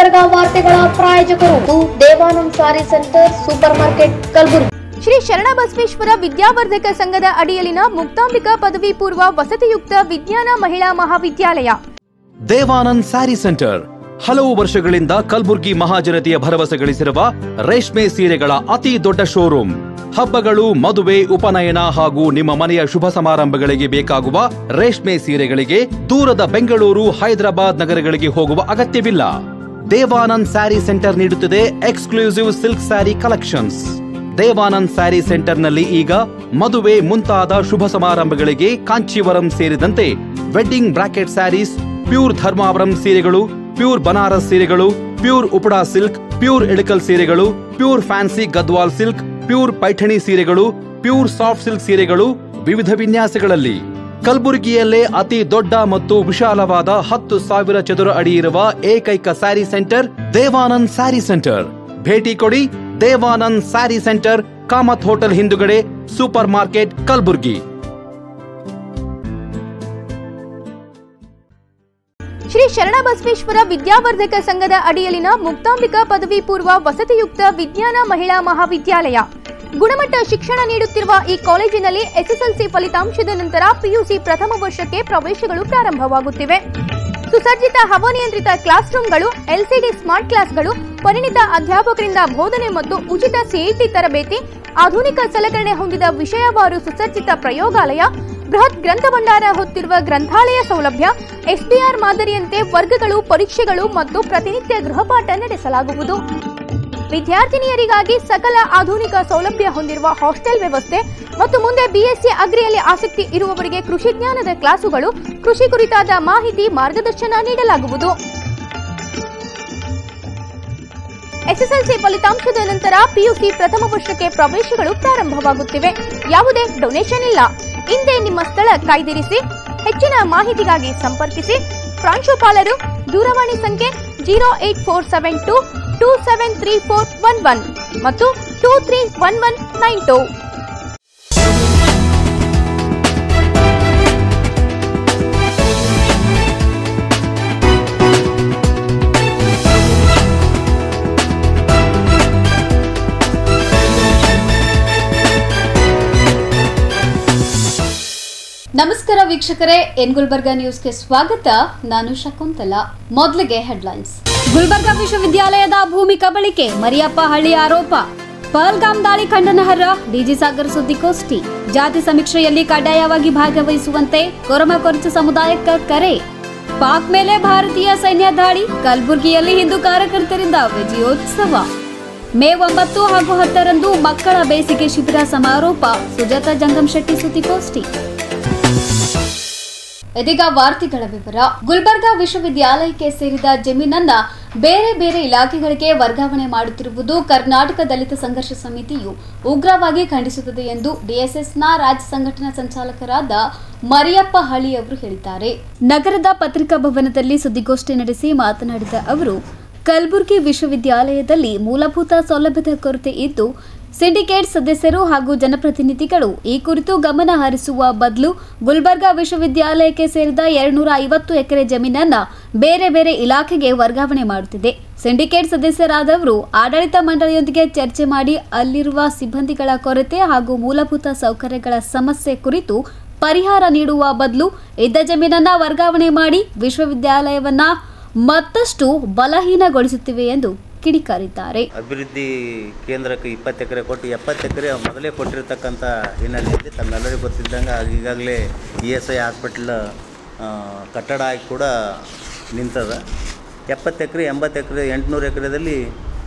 ಗುಲ್ಬರ್ಗಾ ವಾರ್ತೆಗಳ ಪ್ರಾಯೋಜಕರು Devanand sari centre supermarket Kalaburagi. Shri Sharanabasaveshwara Vidyavardhaka ಸಂಘದ ಅಡಿಯಲ್ಲಿನ ಮುಕ್ತಾಂಬಿಕಾ ಪದವಿ ಪೂರ್ವ ವಸತಿಯುಕ್ತ ವಿಜ್ಞಾನ ಮಹಿಳಾ ಮಹಾವಿದ್ಯಾಲಯ. ದೇವಾನಂದ್ ಸ್ಯಾರಿ ಸೆಂಟರ್ ಹಲವು ವರ್ಷಗಳಿಂದ ಕಲಬುರ್ಗಿ ಮಹಾಜನತೆಯ ಭರವಸೆ ಗಳಿಸಿರುವ ರೇಷ್ಮೆ ಸೀರೆಗಳ ಅತಿ ದೊಡ್ಡ ಶೋರೂಮ್. ಹಬ್ಬಗಳು, ಮದುವೆ, ಉಪನಯನ ಹಾಗೂ ನಿಮ್ಮ ಮನೆಯ ಶುಭ ಸಮಾರಂಭಗಳಿಗೆ ಬೇಕಾಗುವ ರೇಷ್ಮೆ ಸೀರೆಗಳಿಗೆ ದೂರದ ಬೆಂಗಳೂರು, ಹೈದರಾಬಾದ್ ನಗರಗಳಿಗೆ ಹೋಗುವ ಅಗತ್ಯವಿಲ್ಲ. ದೇವಾನಂದ್ ಸ್ಯಾರಿ ಸೆಂಟರ್ ನೀಡುತ್ತಿದೆ exclusive silk sari collections. Devanand sari ಸೆಂಟರ್ನಲ್ಲಿ ಈಗ ಮದುವೆ ಮುಂತಾದ ಶುಭ ಸಮಾರಂಭಗಳಿಗೆ ಕಾಂಚೀವರಂ ಸೇರಿದಂತೆ wedding brocade saris, pure Dharmavaram ಸೀರೆಗಳು, ಪ್ಯೂರ್ ಬನಾರಸ್ ಸೀರೆಗಳು, pure Uppada silk, pure Ilkal ಸೀರೆಗಳು, pure fancy Gadwal silk, pure Paithani ಸೀರೆಗಳು, ಪ್ಯೂರ್ ಸಾಫ್ಟ್ ಸಿಲ್ಕ್ ಸೀರೆಗಳು ವಿವಿಧ ವಿನ್ಯಾಸಗಳಲ್ಲಿ. ಕಲಬುರಗಿಯಲ್ಲೇ ಅತಿ ದೊಡ್ಡ ಮತ್ತು ವಿಶಾಲವಾದ 10,000 ಚದುರ ಅಡಿ ಇರುವ ಏಕೈಕ ಸ್ಯಾರಿ ಸೆಂಟರ್ ದೇವಾನಂದ್ ಸ್ಯಾರಿ ಸೆಂಟರ್. ಭೇಟಿ ಕೊಡಿ. ದೇವಾನಂದ್ ಸ್ಯಾರಿ ಸೆಂಟರ್, ಕಾಮತ್ ಹೋಟೆಲ್ ಹಿಂದುಗಡೆ, ಸೂಪರ್ ಮಾರ್ಕೆಟ್, ಕಲಬುರಗಿ. ಶ್ರೀ ಶರಣಬಸವೇಶ್ವರ ವಿದ್ಯಾವರ್ಧಕ ಸಂಘದ ಅಡಿಯಲ್ಲಿನ ಮುಕ್ತಾಂಬಿಕಾ ಪದವಿ ಪೂರ್ವ ವಸತಿಯುಕ್ತ ವಿಜ್ಞಾನ ಮಹಿಳಾ ಮಹಾವಿದ್ಯಾಲಯ. ಗುಣಮಟ್ಟ ಶಿಕ್ಷಣ ನೀಡುತ್ತಿರುವ ಈ ಕಾಲೇಜಿನಲ್ಲಿ ಎಸ್ಎಸ್ಎಲ್ಸಿ ಫಲಿತಾಂಶದ ನಂತರ ಪಿಯುಸಿ ಪ್ರಥಮ ವರ್ಷಕ್ಕೆ ಪ್ರವೇಶಗಳು ಪ್ರಾರಂಭವಾಗುತ್ತಿವೆ. ಸುಸಜ್ಜಿತ ಹವಾನಿಯಂತ್ರಿತ ಕ್ಲಾಸ್ ರೂಮ್ಗಳು, ಎಲ್ಸಿಡಿ ಸ್ಮಾರ್ಟ್ ಕ್ಲಾಸ್ಗಳು, ಪರಿಣಿತ ಅಧ್ಯಾಪಕರಿಂದ ಬೋಧನೆ ಮತ್ತು ಉಚಿತ ಸಿಇಟಿ ತರಬೇತಿ, ಆಧುನಿಕ ಸಲಕರಣೆ ಹೊಂದಿದ ವಿಷಯವಾರು ಸುಸಜ್ಜಿತ ಪ್ರಯೋಗಾಲಯ, ಬೃಹತ್ ಗ್ರಂಥ ಭಂಡಾರ ಹೊತ್ತಿರುವ ಗ್ರಂಥಾಲಯ ಸೌಲಭ್ಯ, ಎಸ್ಡಿಆರ್ ಮಾದರಿಯಂತೆ ವರ್ಗಗಳು, ಪರೀಕ್ಷೆಗಳು ಮತ್ತು ಪ್ರತಿನಿತ್ಯ ಗೃಹಪಾಠ ನಡೆಸಲಾಗುವುದು. ವಿದ್ಯಾರ್ಥಿನಿಯರಿಗಾಗಿ ಸಕಲ ಆಧುನಿಕ ಸೌಲಭ್ಯ ಹೊಂದಿರುವ ಹಾಸ್ಟೆಲ್ ವ್ಯವಸ್ಥೆ ಮತ್ತು ಮುಂದೆ ಬಿಎಸ್ಸಿ ಅಗ್ರಿಯಲ್ಲಿ ಆಸಕ್ತಿ ಇರುವವರಿಗೆ ಕೃಷಿ ಜ್ಞಾನದ ಕ್ಲಾಸುಗಳು, ಕೃಷಿ ಕುರಿತಾದ ಮಾಹಿತಿ, ಮಾರ್ಗದರ್ಶನ ನೀಡಲಾಗುವುದು. ಎಸ್ಎಸ್ಎಲ್ಸಿ ಫಲಿತಾಂಶದ ನಂತರ ಪಿಯುಸಿ ಪ್ರಥಮ ವರ್ಷಕ್ಕೆ ಪ್ರವೇಶಗಳು ಪ್ರಾರಂಭವಾಗುತ್ತಿವೆ. ಯಾವುದೇ ಡೊನೇಷನ್ ಇಲ್ಲ. ಹಿಂದೆ ನಿಮ್ಮ ಸ್ಥಳ ಕಾಯ್ದಿರಿಸಿ. ಹೆಚ್ಚಿನ ಮಾಹಿತಿಗಾಗಿ ಸಂಪರ್ಕಿಸಿ. ಪ್ರಾಂಶುಪಾಲರು ದೂರವಾಣಿ ಸಂಖ್ಯೆ 08472273411 ಮತ್ತು 231192. ನಮಸ್ಕಾರ ವೀಕ್ಷಕರೇ, ಎನ್ ಗುಲ್ಬರ್ಗಾ ನ್ಯೂಸ್ಗೆ ಸ್ವಾಗತ. ನಾನು ಶಕುಂತಲಾ. ಮೊದಲಿಗೆ ಹೆಡ್ಲೈನ್ಸ್. ಗುಲ್ಬರ್ಗಾ ವಿಶ್ವವಿದ್ಯಾಲಯದ ಭೂಮಿ ಕಬಳಿಕೆ, ಮರಿಯಪ್ಪ ಹಳ್ಳಿ ಆರೋಪ. ಪಹಲ್ಗಾಮ್ ದಾಳಿ ಖಂಡನಾರ್ಹ, ಡಿಜಿ ಸಾಗರ್ ಸುದ್ದಿಗೋಷ್ಠಿ. ಜಾತಿ ಸಮೀಕ್ಷೆಯಲ್ಲಿ ಕಡ್ಡಾಯವಾಗಿ ಭಾಗವಹಿಸುವಂತೆ ಕೊರಮ-ಕೊರಚ ಸಮುದಾಯಕ್ಕೆ ಕರೆ. ಪಾಕ್ ಮೇಲೆ ಭಾರತೀಯ ಸೈನ್ಯ ದಾಳಿ, ಕಲಬುರಗಿಯಲ್ಲಿ ಹಿಂದೂ ಕಾರ್ಯಕರ್ತರಿಂದ ವಿಜಯೋತ್ಸವ. ಮೇ 9 ಹಾಗೂ 10ರಂದು ಮಕ್ಕಳ ಬೇಸಿಗೆ ಶಿಬಿರ ಸಮಾರೋಪ. ಸುಜಾತ ಜಂಗಮ್ ಶೆಟ್ಟಿ ಸುದ್ದಿಗೋಷ್ಠಿ. ಇದೀಗ ವಾರ್ತೆಗಳ ವಿವರ. ಗುಲ್ಬರ್ಗಾ ವಿಶ್ವವಿದ್ಯಾಲಯಕ್ಕೆ ಸೇರಿದ ಜಮೀನನ್ನ ಬೇರೆ ಬೇರೆ ಇಲಾಖೆಗಳಿಗೆ ವರ್ಗಾವಣೆ ಮಾಡುತ್ತಿರುವುದು ಕರ್ನಾಟಕ ದಲಿತ ಸಂಘರ್ಷ ಸಮಿತಿಯು ಉಗ್ರವಾಗಿ ಖಂಡಿಸುತ್ತದೆ ಎಂದು ಡಿಎಸ್ಎಸ್ನ ರಾಜ್ಯ ಸಂಘಟನಾ ಸಂಚಾಲಕರಾದ ಮರಿಯಪ್ಪ ಹಳ್ಳಿ ಅವರು ಹೇಳಿದ್ದಾರೆ. ನಗರದ ಪತ್ರಿಕಾ ಭವನದಲ್ಲಿ ಸುದ್ದಿಗೋಷ್ಠಿ ನಡೆಸಿ ಮಾತನಾಡಿದ ಅವರು, ಕಲಬುರಗಿ ವಿಶ್ವವಿದ್ಯಾಲಯದಲ್ಲಿ ಮೂಲಭೂತ ಸೌಲಭ್ಯದ ಕೊರತೆ ಇದ್ದು ಸಿಂಡಿಕೇಟ್ ಸದಸ್ಯರು ಹಾಗೂ ಜನಪ್ರತಿನಿಧಿಗಳು ಈ ಕುರಿತು ಗಮನ ಹರಿಸುವ ಬದಲು ಗುಲ್ಬರ್ಗಾ ವಿಶ್ವವಿದ್ಯಾಲಯಕ್ಕೆ ಸೇರಿದ 250 ಎಕರೆ ಜಮೀನನ್ನ ಬೇರೆ ಬೇರೆ ಇಲಾಖೆಗೆ ವರ್ಗಾವಣೆ ಮಾಡುತ್ತಿದೆ. ಸಿಂಡಿಕೇಟ್ ಸದಸ್ಯರಾದವರು ಆಡಳಿತ ಮಂಡಳಿಯೊಂದಿಗೆ ಚರ್ಚೆ ಮಾಡಿ ಅಲ್ಲಿರುವ ಸಿಬ್ಬಂದಿಗಳ ಕೊರತೆ ಹಾಗೂ ಮೂಲಭೂತ ಸೌಕರ್ಯಗಳ ಸಮಸ್ಯೆ ಕುರಿತು ಪರಿಹಾರ ನೀಡುವ ಬದಲು ಇದ್ದ ಜಮೀನನ್ನ ವರ್ಗಾವಣೆ ಮಾಡಿ ವಿಶ್ವವಿದ್ಯಾಲಯವನ್ನ ಮತ್ತಷ್ಟು ಬಲಹೀನಗೊಳಿಸುತ್ತಿವೆ ಎಂದು ಕಿಡಿಕಾರಿದ್ದಾರೆ. ಅಭಿವೃದ್ಧಿ ಕೇಂದ್ರಕ್ಕೆ 20 ಎಕರೆ ಕೊಟ್ಟು 70 ಎಕರೆ ಮೊದಲೇ ಕೊಟ್ಟಿರ್ತಕ್ಕಂಥ ಹಿನ್ನೆಲೆಯಲ್ಲಿ ತಮ್ಮೆಲ್ಲರಿಗೂ ಗೊತ್ತಿದ್ದಂಗೆ ಈಗಾಗಲೇ ESI ಹಾಸ್ಪಿಟ್ಲ್ ಕಟ್ಟಡ ಆಗಿ ಕೂಡ ನಿಂತದ. 70 ಎಕರೆ 80 ಎಕರೆ 800 ಎಕರೆದಲ್ಲಿ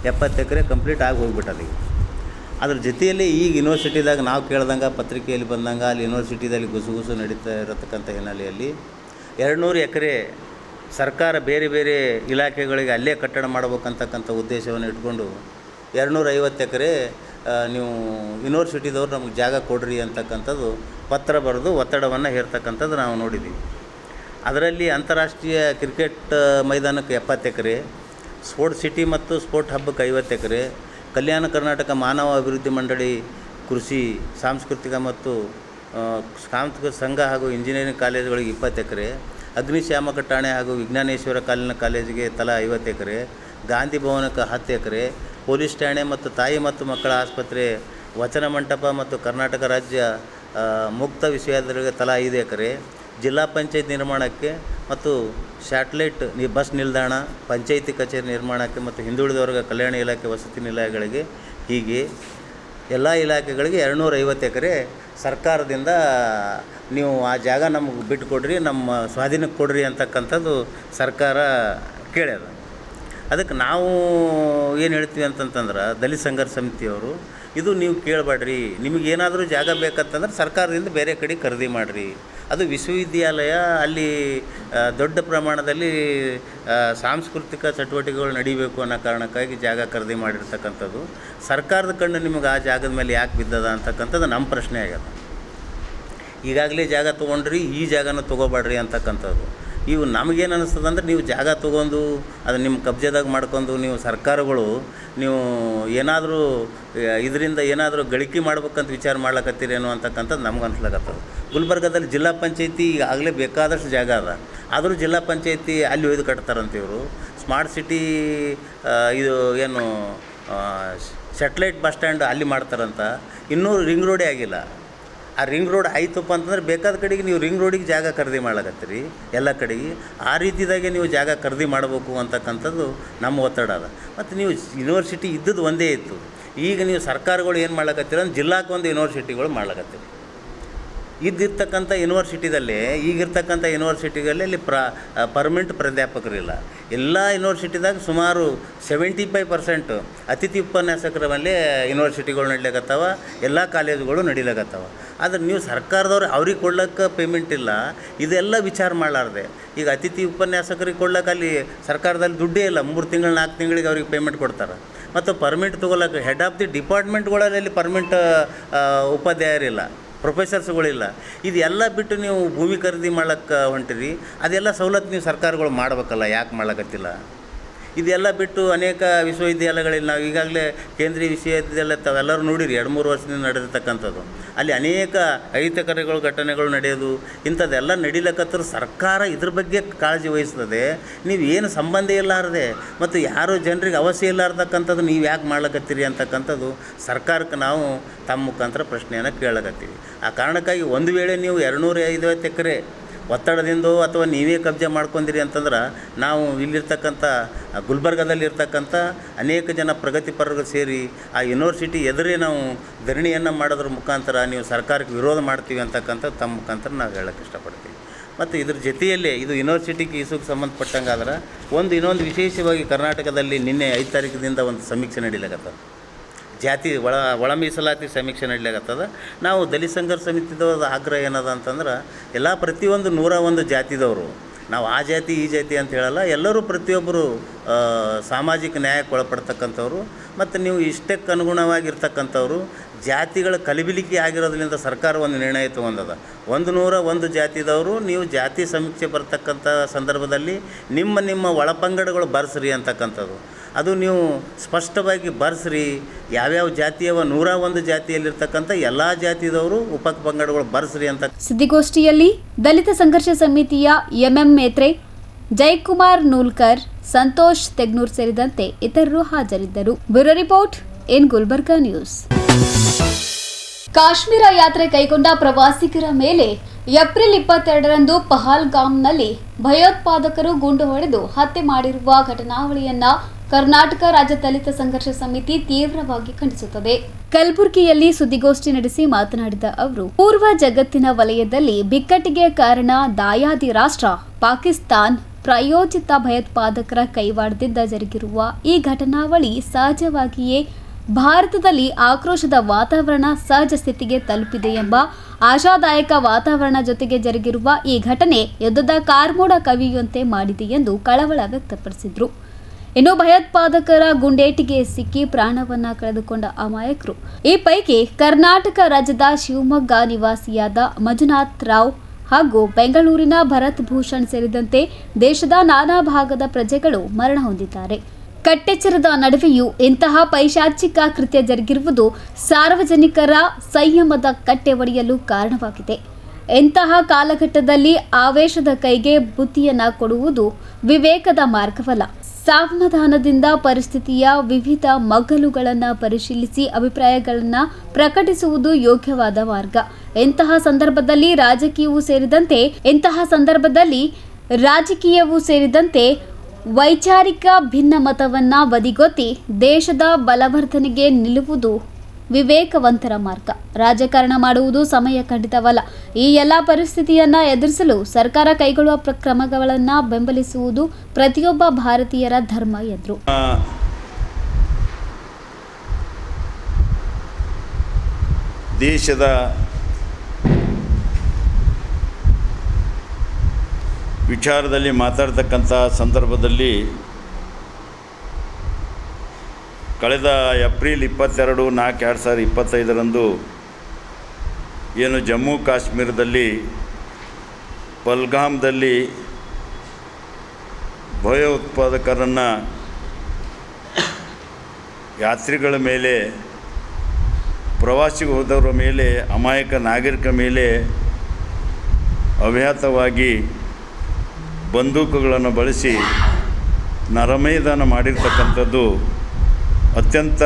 70 ಎಕರೆ ಕಂಪ್ಲೀಟ್ ಆಗಿ ಹೋಗಿಬಿಟ್ಟದ. ಅದ್ರ ಜೊತೆಯಲ್ಲಿ ಈಗ ಯೂನಿವರ್ಸಿಟಿದಾಗ ನಾವು ಕೇಳ್ದಂಗೆ ಪತ್ರಿಕೆಯಲ್ಲಿ ಬಂದಂಗೆ ಅಲ್ಲಿ ಯೂನಿವರ್ಸಿಟಿದಲ್ಲಿ ಗುಸುಗುಸು ನಡೀತಾ ಇರತಕ್ಕಂಥ ಹಿನ್ನೆಲೆಯಲ್ಲಿ 200 ಎಕರೆ ಸರ್ಕಾರ ಬೇರೆ ಬೇರೆ ಇಲಾಖೆಗಳಿಗೆ ಅಲ್ಲೇ ಕಟ್ಟಡ ಮಾಡಬೇಕಂತಕ್ಕಂಥ ಉದ್ದೇಶವನ್ನು ಇಟ್ಕೊಂಡು 250 ಎಕರೆ ನೀವು ಯೂನಿವರ್ಸಿಟಿದವ್ರು ನಮಗೆ ಜಾಗ ಕೊಡ್ರಿ ಅಂತಕ್ಕಂಥದ್ದು ಪತ್ರ ಬರೆದು ಒತ್ತಡವನ್ನು ಹೇರ್ತಕ್ಕಂಥದ್ದು ನಾವು ನೋಡಿದ್ದೀವಿ. ಅದರಲ್ಲಿ ಅಂತಾರಾಷ್ಟ್ರೀಯ ಕ್ರಿಕೆಟ್ ಮೈದಾನಕ್ಕೆ 70 ಎಕರೆ, ಸ್ಪೋರ್ಟ್ಸ್ ಸಿಟಿ ಮತ್ತು ಸ್ಪೋರ್ಟ್ ಹಬ್ಬಕ್ಕೆ 50 ಎಕರೆ, ಕಲ್ಯಾಣ ಕರ್ನಾಟಕ ಮಾನವ ಅಭಿವೃದ್ಧಿ ಮಂಡಳಿ ಕೃಷಿ, ಸಾಂಸ್ಕೃತಿಕ ಮತ್ತು ಸಾಂಸ್ಕೃತಿಕ ಸಂಘ ಹಾಗೂ ಇಂಜಿನಿಯರಿಂಗ್ ಕಾಲೇಜುಗಳಿಗೆ 20 ಎಕರೆ, ಅಗ್ನಿಶಾಮಕ ಠಾಣೆ ಹಾಗೂ ವಿಜ್ಞಾನೇಶ್ವರ ಕಾಲೇಜಿಗೆ ತಲಾ 50 ಎಕರೆ, ಗಾಂಧಿ ಭವನಕ್ಕೆ 10 ಎಕರೆ, ಪೊಲೀಸ್ ಠಾಣೆ ಮತ್ತು ತಾಯಿ ಮತ್ತು ಮಕ್ಕಳ ಆಸ್ಪತ್ರೆ, ವಚನ ಮಂಟಪ ಮತ್ತು ಕರ್ನಾಟಕ ರಾಜ್ಯ ಮುಕ್ತ ವಿಶ್ವವಿದ್ಯಾಲಯಗಳಿಗೆ ತಲಾ 5 ಎಕರೆ, ಜಿಲ್ಲಾ ಪಂಚಾಯತ್ ನಿರ್ಮಾಣಕ್ಕೆ ಮತ್ತು ಸ್ಯಾಟಲೈಟ್ ಬಸ್ ನಿಲ್ದಾಣ, ಪಂಚಾಯಿತಿ ಕಚೇರಿ ನಿರ್ಮಾಣಕ್ಕೆ ಮತ್ತು ಹಿಂದುಳಿದ ವರ್ಗ ಕಲ್ಯಾಣ ಇಲಾಖೆ ವಸತಿ ನಿಲಯಗಳಿಗೆ, ಹೀಗೆ ಎಲ್ಲ ಇಲಾಖೆಗಳಿಗೆ 250 ಎಕರೆ ಸರ್ಕಾರದಿಂದ ನೀವು ಆ ಜಾಗ ನಮಗೆ ಬಿಟ್ಟುಕೊಡ್ರಿ, ನಮ್ಮ ಸ್ವಾಧೀನಕ್ಕೆ ಕೊಡ್ರಿ ಅಂತಕ್ಕಂಥದ್ದು ಸರ್ಕಾರ ಕೇಳ್ಯದ. ಅದಕ್ಕೆ ನಾವು ಏನು ಹೇಳ್ತೀವಿ ಅಂತಂತಂದ್ರೆ ದಲಿತ ಸಂಘರ್ಷ ಸಮಿತಿಯವರು, ಇದು ನೀವು ಕೇಳಬೇಡ್ರಿ, ನಿಮಗೇನಾದರೂ ಜಾಗ ಬೇಕಂತಂದ್ರೆ ಸರ್ಕಾರದಿಂದ ಬೇರೆ ಕಡೆ ಖರೀದಿ ಮಾಡಿರಿ. ಅದು ವಿಶ್ವವಿದ್ಯಾಲಯ, ಅಲ್ಲಿ ದೊಡ್ಡ ಪ್ರಮಾಣದಲ್ಲಿ ಸಾಂಸ್ಕೃತಿಕ ಚಟುವಟಿಕೆಗಳು ನಡೀಬೇಕು ಅನ್ನೋ ಕಾರಣಕ್ಕಾಗಿ ಜಾಗ ಖರೀದಿ ಮಾಡಿರ್ತಕ್ಕಂಥದ್ದು. ಸರ್ಕಾರದ ಕಣ್ಣು ನಿಮಗೆ ಆ ಜಾಗದ ಮೇಲೆ ಯಾಕೆ ಬಿದ್ದದ ಅಂತಕ್ಕಂಥದ್ದು ನಮ್ಮ ಪ್ರಶ್ನೆ ಆಗ್ಯದ. ಈಗಾಗಲೇ ಜಾಗ ತೊಗೊಂಡ್ರಿ, ಈ ಜಾಗನೂ ತೊಗೋಬೇಡ್ರಿ ಅಂತಕ್ಕಂಥದ್ದು. ಇವು ನಮಗೇನು ಅನ್ನಿಸ್ತದೆ ಅಂದ್ರೆ, ನೀವು ಜಾಗ ತೊಗೊಂಡು ಅದು ನಿಮ್ಮ ಕಬ್ಜೆದಾಗ ಮಾಡ್ಕೊಂಡು ನೀವು ಸರ್ಕಾರಗಳು ನೀವು ಏನಾದರೂ ಇದರಿಂದ ಏನಾದರೂ ಗಳಿಕೆ ಮಾಡ್ಬೇಕಂತ ವಿಚಾರ ಮಾಡ್ಲಕತ್ತೀರೇನೋ ಅಂತಕ್ಕಂಥದ್ದು ನಮ್ಗೆ ಅನ್ಸ್ಲಾಗತ್ತದ. ಗುಲ್ಬರ್ಗದಲ್ಲಿ ಜಿಲ್ಲಾ ಪಂಚಾಯತಿ ಈಗಾಗಲೇ ಬೇಕಾದಷ್ಟು ಜಾಗ ಅದ, ಆದರೂ ಜಿಲ್ಲಾ ಪಂಚಾಯತಿ ಅಲ್ಲಿ ಒಯ್ದು ಕಟ್ತಾರಂತ ಇವರು. ಸ್ಮಾರ್ಟ್ ಸಿಟಿ ಇದು ಏನು ಸ್ಯಾಟಲೈಟ್ ಬಸ್ ಸ್ಟ್ಯಾಂಡ್ ಅಲ್ಲಿ ಮಾಡ್ತಾರಂತ, ಇನ್ನೂ ರಿಂಗ್ ರೋಡೇ ಆಗಿಲ್ಲ. ಆ ರಿಂಗ್ ರೋಡ್ ಆಯ್ತಪ್ಪ ಅಂತಂದ್ರೆ ಬೇಕಾದ ಕಡೆಗೆ ನೀವು ರಿಂಗ್ ರೋಡಿಗೆ ಜಾಗ ಖರೀದಿ ಮಾಡ್ಲಕತ್ತೀರಿ ಎಲ್ಲ ಕಡೆಗೆ. ಆ ರೀತಿದಾಗೆ ನೀವು ಜಾಗ ಖರೀದಿ ಮಾಡಬೇಕು ಅಂತಕ್ಕಂಥದ್ದು ನಮ್ಮ ಒತ್ತಡ ಅದ. ಮತ್ತು ನೀವು ಯೂನಿವರ್ಸಿಟಿ ಇದ್ದದ್ದು ಒಂದೇ ಇತ್ತು, ಈಗ ನೀವು ಸರ್ಕಾರಗಳು ಏನು ಮಾಡ್ಲಕತ್ತೀರ ಅಂದ್ರೆ ಜಿಲ್ಲಾಕ್ಕೆ ಒಂದು ಯೂನಿವರ್ಸಿಟಿಗಳು ಮಾಡ್ಲಕತ್ತೀರಿ. ಇದ್ದಿರ್ತಕ್ಕಂಥ ಯೂನಿವರ್ಸಿಟಿದಲ್ಲೇ, ಈಗಿರ್ತಕ್ಕಂಥ ಯೂನಿವರ್ಸಿಟಿಗಳಲ್ಲಿ ಅಲ್ಲಿ ಪರ್ಮನೆಂಟ್ ಪ್ರಾಧ್ಯಾಪಕರಿಲ್ಲ. ಎಲ್ಲ ಯೂನಿವರ್ಸಿಟಿದಾಗ ಸುಮಾರು 75% ಅತಿಥಿ ಉಪನ್ಯಾಸಕರ ಮೇಲೆ ಯೂನಿವರ್ಸಿಟಿಗಳು ನಡೀಲಕತ್ತಾವ, ಎಲ್ಲ ಕಾಲೇಜುಗಳು ನಡೀಲಕತ್ತಾವ. ಆದರೆ ನೀವು ಸರ್ಕಾರದವ್ರು ಅವ್ರಿಗೆ ಕೊಡ್ಲಿಕ್ಕೆ ಪೇಮೆಂಟ್ ಇಲ್ಲ, ಇದೆಲ್ಲ ವಿಚಾರ ಮಾಡಲಾರ್ದೆ. ಈಗ ಅತಿಥಿ ಉಪನ್ಯಾಸಕರಿಗೆ ಕೊಡ್ಲಿಕ್ಕೆ ಅಲ್ಲಿ ಸರ್ಕಾರದಲ್ಲಿ ದುಡ್ಡೇ ಇಲ್ಲ, 3 ತಿಂಗಳು 4 ತಿಂಗಳಿಗೆ ಅವ್ರಿಗೆ ಪೇಮೆಂಟ್ ಕೊಡ್ತಾರೆ. ಮತ್ತು ಪರ್ಮಿಟ್ ತೊಗೊಳಕ್ಕೆ ಹೆಡ್ ಆಫ್ ದಿ ಡಿಪಾರ್ಟ್ಮೆಂಟ್ಗಳಲ್ಲಿ ಪರ್ಮಿಟ್ ಉಪಾಧ್ಯಾಯರಿಲ್ಲ, ಪ್ರೊಫೆಸರ್ಸ್ಗಳಿಲ್ಲ. ಇದೆಲ್ಲ ಬಿಟ್ಟು ನೀವು ಭೂಮಿ ಖರೀದಿ ಮಾಡ್ಲಿಕ್ಕೆ ಹೊಂಟಿರಿ. ಅದೆಲ್ಲ ಸವಲತ್ತು ನೀವು ಸರ್ಕಾರಗಳು ಮಾಡಬೇಕಲ್ಲ, ಯಾಕೆ ಮಾಡ್ಲಕತ್ತಿಲ್ಲ? ಇದೆಲ್ಲ ಬಿಟ್ಟು ಅನೇಕ ವಿಶ್ವವಿದ್ಯಾಲಯಗಳಲ್ಲಿ ನಾವು ಈಗಾಗಲೇ ಕೇಂದ್ರೀಯ ವಿಶ್ವವಿದ್ಯಾಲಯ ತಾವೆಲ್ಲರೂ ನೋಡಿರಿ, 2-3 ವರ್ಷದಿಂದ ನಡೆದಿರ್ತಕ್ಕಂಥದ್ದು. ಅಲ್ಲಿ ಅನೇಕ ಅಹಿತಕರಗಳು ಘಟನೆಗಳು ನಡೆಯೋದು, ಇಂಥದ್ದೆಲ್ಲ ನಡೀಲಕತ್ತರು. ಸರ್ಕಾರ ಇದ್ರ ಬಗ್ಗೆ ಕಾಳಜಿ ವಹಿಸ್ತದೆ. ನೀವು ಏನು ಸಂಬಂಧ ಇಲ್ಲಾರದೆ ಮತ್ತು ಯಾರು ಜನರಿಗೆ ಅವಶ್ಯ ಇಲ್ಲಾರ್ದಕ್ಕಂಥದ್ದು ನೀವು ಯಾಕೆ ಮಾಡ್ಲಕತ್ತೀರಿ ಅಂತಕ್ಕಂಥದ್ದು ಸರ್ಕಾರಕ್ಕೆ ನಾವು ತಮ್ಮ ಮುಖಾಂತರ ಪ್ರಶ್ನೆಯನ್ನು ಕೇಳಕತ್ತೀವಿ. ಆ ಕಾರಣಕ್ಕಾಗಿ ಒಂದು ವೇಳೆ ನೀವು 250 ಎಕರೆ ಒತ್ತಡದಿಂದೋ ಅಥವಾ ನೀವೇ ಕಬ್ಜೆ ಮಾಡ್ಕೊಂಡಿರಿ ಅಂತಂದ್ರೆ, ನಾವು ಇಲ್ಲಿರ್ತಕ್ಕಂಥ ಗುಲ್ಬರ್ಗದಲ್ಲಿರ್ತಕ್ಕಂಥ ಅನೇಕ ಜನ ಪ್ರಗತಿಪರರು ಸೇರಿ ಆ ಯೂನಿವರ್ಸಿಟಿ ಎದುರೇ ನಾವು ಧರಣಿಯನ್ನು ಮಾಡೋದ್ರ ಮುಖಾಂತರ ನೀವು ಸರ್ಕಾರಕ್ಕೆ ವಿರೋಧ ಮಾಡ್ತೀವಿ ಅಂತಕ್ಕಂಥ ತಮ್ಮ ಮುಖಾಂತರ ನಾವು ಹೇಳೋಕ್ಕೆ ಇಷ್ಟಪಡ್ತೀವಿ. ಮತ್ತು ಇದ್ರ ಜೊತೆಯಲ್ಲೇ ಇದು ಯೂನಿವರ್ಸಿಟಿಗೆ ಇಸುಗೆ ಸಂಬಂಧಪಟ್ಟಂಗಾದ್ರೆ ಇನ್ನೊಂದು ವಿಶೇಷವಾಗಿ ಕರ್ನಾಟಕದಲ್ಲಿ ನಿನ್ನೆ 5 ತಾರೀಕಿನಿಂದ ಒಂದು ಸಮೀಕ್ಷೆ ನಡೀಲಾಗತ್ತದ. ಜಾತಿ ಒಳ ಮೀಸಲಾತಿ ಸಮೀಕ್ಷೆ ನಡೀಲಾಗತ್ತದ. ನಾವು ದಲಿತ ಸಂಘರ್ಷ ಸಮಿತಿದವ್ರ ಆಗ್ರಹ ಏನದ ಅಂತಂದ್ರೆ, ಎಲ್ಲ ಪ್ರತಿಯೊಂದು 101 ಜಾತಿದವರು, ನಾವು ಆ ಜಾತಿ ಈ ಜಾತಿ ಅಂತ ಹೇಳಲ್ಲ, ಎಲ್ಲರೂ ಪ್ರತಿಯೊಬ್ಬರು ಸಾಮಾಜಿಕ ನ್ಯಾಯಕ್ಕೆ ಒಳಪಡ್ತಕ್ಕಂಥವ್ರು. ಮತ್ತು ನೀವು ಇಷ್ಟಕ್ಕೆ ಅನುಗುಣವಾಗಿರ್ತಕ್ಕಂಥವ್ರು ಜಾತಿಗಳ ಕಲಿಬಿಲಿಕೆ ಆಗಿರೋದ್ರಿಂದ ಸರ್ಕಾರ ಒಂದು ನಿರ್ಣಯ ತೊಗೊಂಡದ. 101 ಜಾತಿದವರು ನೀವು ಜಾತಿ ಸಮೀಕ್ಷೆ ಬರ್ತಕ್ಕಂಥ ಸಂದರ್ಭದಲ್ಲಿ ನಿಮ್ಮ ಒಳಪಂಗಡಗಳು ಬರ್ಸ್ರಿ ಅಂತಕ್ಕಂಥದ್ದು. ಅದು ನೀವು ಸ್ಪಷ್ಟವಾಗಿ ಬರ್ಸ್ರಿ, ಯಾವ್ಯಾವ ಜಾತಿಯವ 101 ಜಾತಿಯಲ್ಲಿರ್ತಕ್ಕಂಥ ಎಲ್ಲ ಜಾತಿದವರು ಉಪಪಂಗಡಗಳು ಬರ್ಸ್ರಿ ಅಂತ. ಸುದ್ದಿಗೋಷ್ಠಿಯಲ್ಲಿ ದಲಿತ ಸಂಘರ್ಷ ಸಮಿತಿಯ ಎಂಎಂ ಮೇತ್ರೆ, ಜಯಕುಮಾರ್ ನೂಲ್ಕರ್, ಸಂತೋಷ್ ತೆಗ್ನೂರ್ ಸೇರಿದಂತೆ ಇತರರು ಹಾಜರಿದ್ದರು. Bureau report in Gulbarga news. Kashmir ಯಾತ್ರೆ ಕೈಗೊಂಡ ಪ್ರವಾಸಿಗರ ಮೇಲೆ ಏಪ್ರಿಲ್ 22ರಂದು ಪಹಲ್ಗಾಮ್ನಲ್ಲಿ ಭಯೋತ್ಪಾದಕರು ಗುಂಡು ಹೊಡೆದು ಹತ್ಯೆ ಮಾಡಿರುವ ಘಟನಾವಳಿಯನ್ನ ಕರ್ನಾಟಕ ರಾಜ್ಯ ದಲಿತ ಸಂಘರ್ಷ ಸಮಿತಿ ತೀವ್ರವಾಗಿ ಖಂಡಿಸುತ್ತದೆ. ಕಲಬುರಗಿಯಲ್ಲಿ ಸುದ್ದಿಗೋಷ್ಠಿ ನಡೆಸಿ ಮಾತನಾಡಿದ ಅವರು, ಪೂರ್ವ ಜಗತ್ತಿನ ವಲಯದಲ್ಲಿ ಬಿಕ್ಕಟ್ಟಿಗೆ ಕಾರಣ ದಾಯಾದಿ ರಾಷ್ಟ್ರ ಪಾಕಿಸ್ತಾನ್ ಪ್ರಾಯೋಜಿತ ಭಯೋತ್ಪಾದಕರ ಕೈವಾಡದಿಂದ ಜರುಗಿರುವ ಈ ಘಟನಾವಳಿ ಸಹಜವಾಗಿಯೇ ಭಾರತದಲ್ಲಿ ಆಕ್ರೋಶದ ವಾತಾವರಣ ಸಹಜ ಸ್ಥಿತಿಗೆ ತಲುಪಿದೆ ಎಂಬ ಆಶಾದಾಯಕ ವಾತಾವರಣ ಜೊತೆಗೆ ಜರುಗಿರುವ ಈ ಘಟನೆ ಯುದ್ಧದ ಕಾರ್ಮೋಡ ಕವಿಯುವಂತೆ ಮಾಡಿದೆ ಎಂದು ಕಳವಳ ವ್ಯಕ್ತಪಡಿಸಿದರು. ಇನ್ನು ಭಯೋತ್ಪಾದಕರ ಗುಂಡೇಟಿಗೆ ಸಿಕ್ಕಿ ಪ್ರಾಣವನ್ನ ಕಳೆದುಕೊಂಡ ಅಮಾಯಕರು, ಈ ಪೈಕಿ ಕರ್ನಾಟಕ ರಾಜ್ಯದ ಶಿವಮೊಗ್ಗ ನಿವಾಸಿಯಾದ ಮಂಜುನಾಥ್ ರಾವ್ ಹಾಗೂ ಬೆಂಗಳೂರಿನ ಭರತ್ ಭೂಷಣ್ ಸೇರಿದಂತೆ ದೇಶದ ನಾನಾ ಭಾಗದ ಪ್ರಜೆಗಳು ಮರಣ ಹೊಂದಿದ್ದಾರೆ. ಕಟ್ಟೆಚ್ಚರದ ನಡುವೆಯೂ ಇಂತಹ ಪೈಶಾಚಿಕ ಕೃತ್ಯ ಜರುಗಿರುವುದು ಸಾರ್ವಜನಿಕರ ಸಂಯಮದ ಕಟ್ಟೆ ಒಡೆಯಲು ಕಾರಣವಾಗಿದೆ. ಇಂತಹ ಕಾಲಘಟ್ಟದಲ್ಲಿ ಆವೇಶದ ಕೈಗೆ ಬುದ್ಧಿಯನ್ನ ಕೊಡುವುದು ವಿವೇಕದ ಮಾರ್ಗವಲ್ಲ. ಸಾವಧಾನದಿಂದ ಪರಿಸ್ಥಿತಿಯ ವಿವಿಧ ಮಗ್ಗಲುಗಳನ್ನು ಪರಿಶೀಲಿಸಿ ಅಭಿಪ್ರಾಯಗಳನ್ನು ಪ್ರಕಟಿಸುವುದು ಯೋಗ್ಯವಾದ ಮಾರ್ಗ. ಇಂತಹ ರಾಜಕೀಯವೂ ಸೇರಿದಂತೆ ವೈಚಾರಿಕ ಭಿನ್ನಮತವನ್ನು ಬದಿಗೊತ್ತಿ ದೇಶದ ಬಲವರ್ಧನೆಗೆ ನಿಲ್ಲುವುದು ವಿವೇಕವಂತರ ಮಾರ್ಗ. ರಾಜಕಾರಣ ಮಾಡುವುದು ಸಮಯ ಖಂಡಿತವಲ್ಲ. ಈ ಎಲ್ಲ ಪರಿಸ್ಥಿತಿಯನ್ನು ಎದುರಿಸಲು ಸರ್ಕಾರ ಕೈಗೊಳ್ಳುವ ಕ್ರಮಗಳನ್ನು ಬೆಂಬಲಿಸುವುದು ಪ್ರತಿಯೊಬ್ಬ ಭಾರತೀಯರ ಧರ್ಮ ಎಂದರು. ದೇಶದ ವಿಚಾರದಲ್ಲಿ ಮಾತಾಡ್ತಕ್ಕಂಥ ಸಂದರ್ಭದಲ್ಲಿ ಕಳೆದ ಏಪ್ರಿಲ್ 22/4/2025 ಏನು ಜಮ್ಮು ಕಾಶ್ಮೀರದಲ್ಲಿ ಪಹಲ್ಗಾಮ್ದಲ್ಲಿ ಭಯೋತ್ಪಾದಕರನ್ನು ಯಾತ್ರಿಗಳ ಮೇಲೆ, ಪ್ರವಾಸಿಗೆ ಹೋದವರ ಮೇಲೆ, ಅಮಾಯಕ ನಾಗರಿಕ ಮೇಲೆ ಅವ್ಯಾತವಾಗಿ ಬಂದೂಕುಗಳನ್ನು ಬಳಸಿ ನರಮೇಧನ ಮಾಡಿರ್ತಕ್ಕಂಥದ್ದು ಅತ್ಯಂತ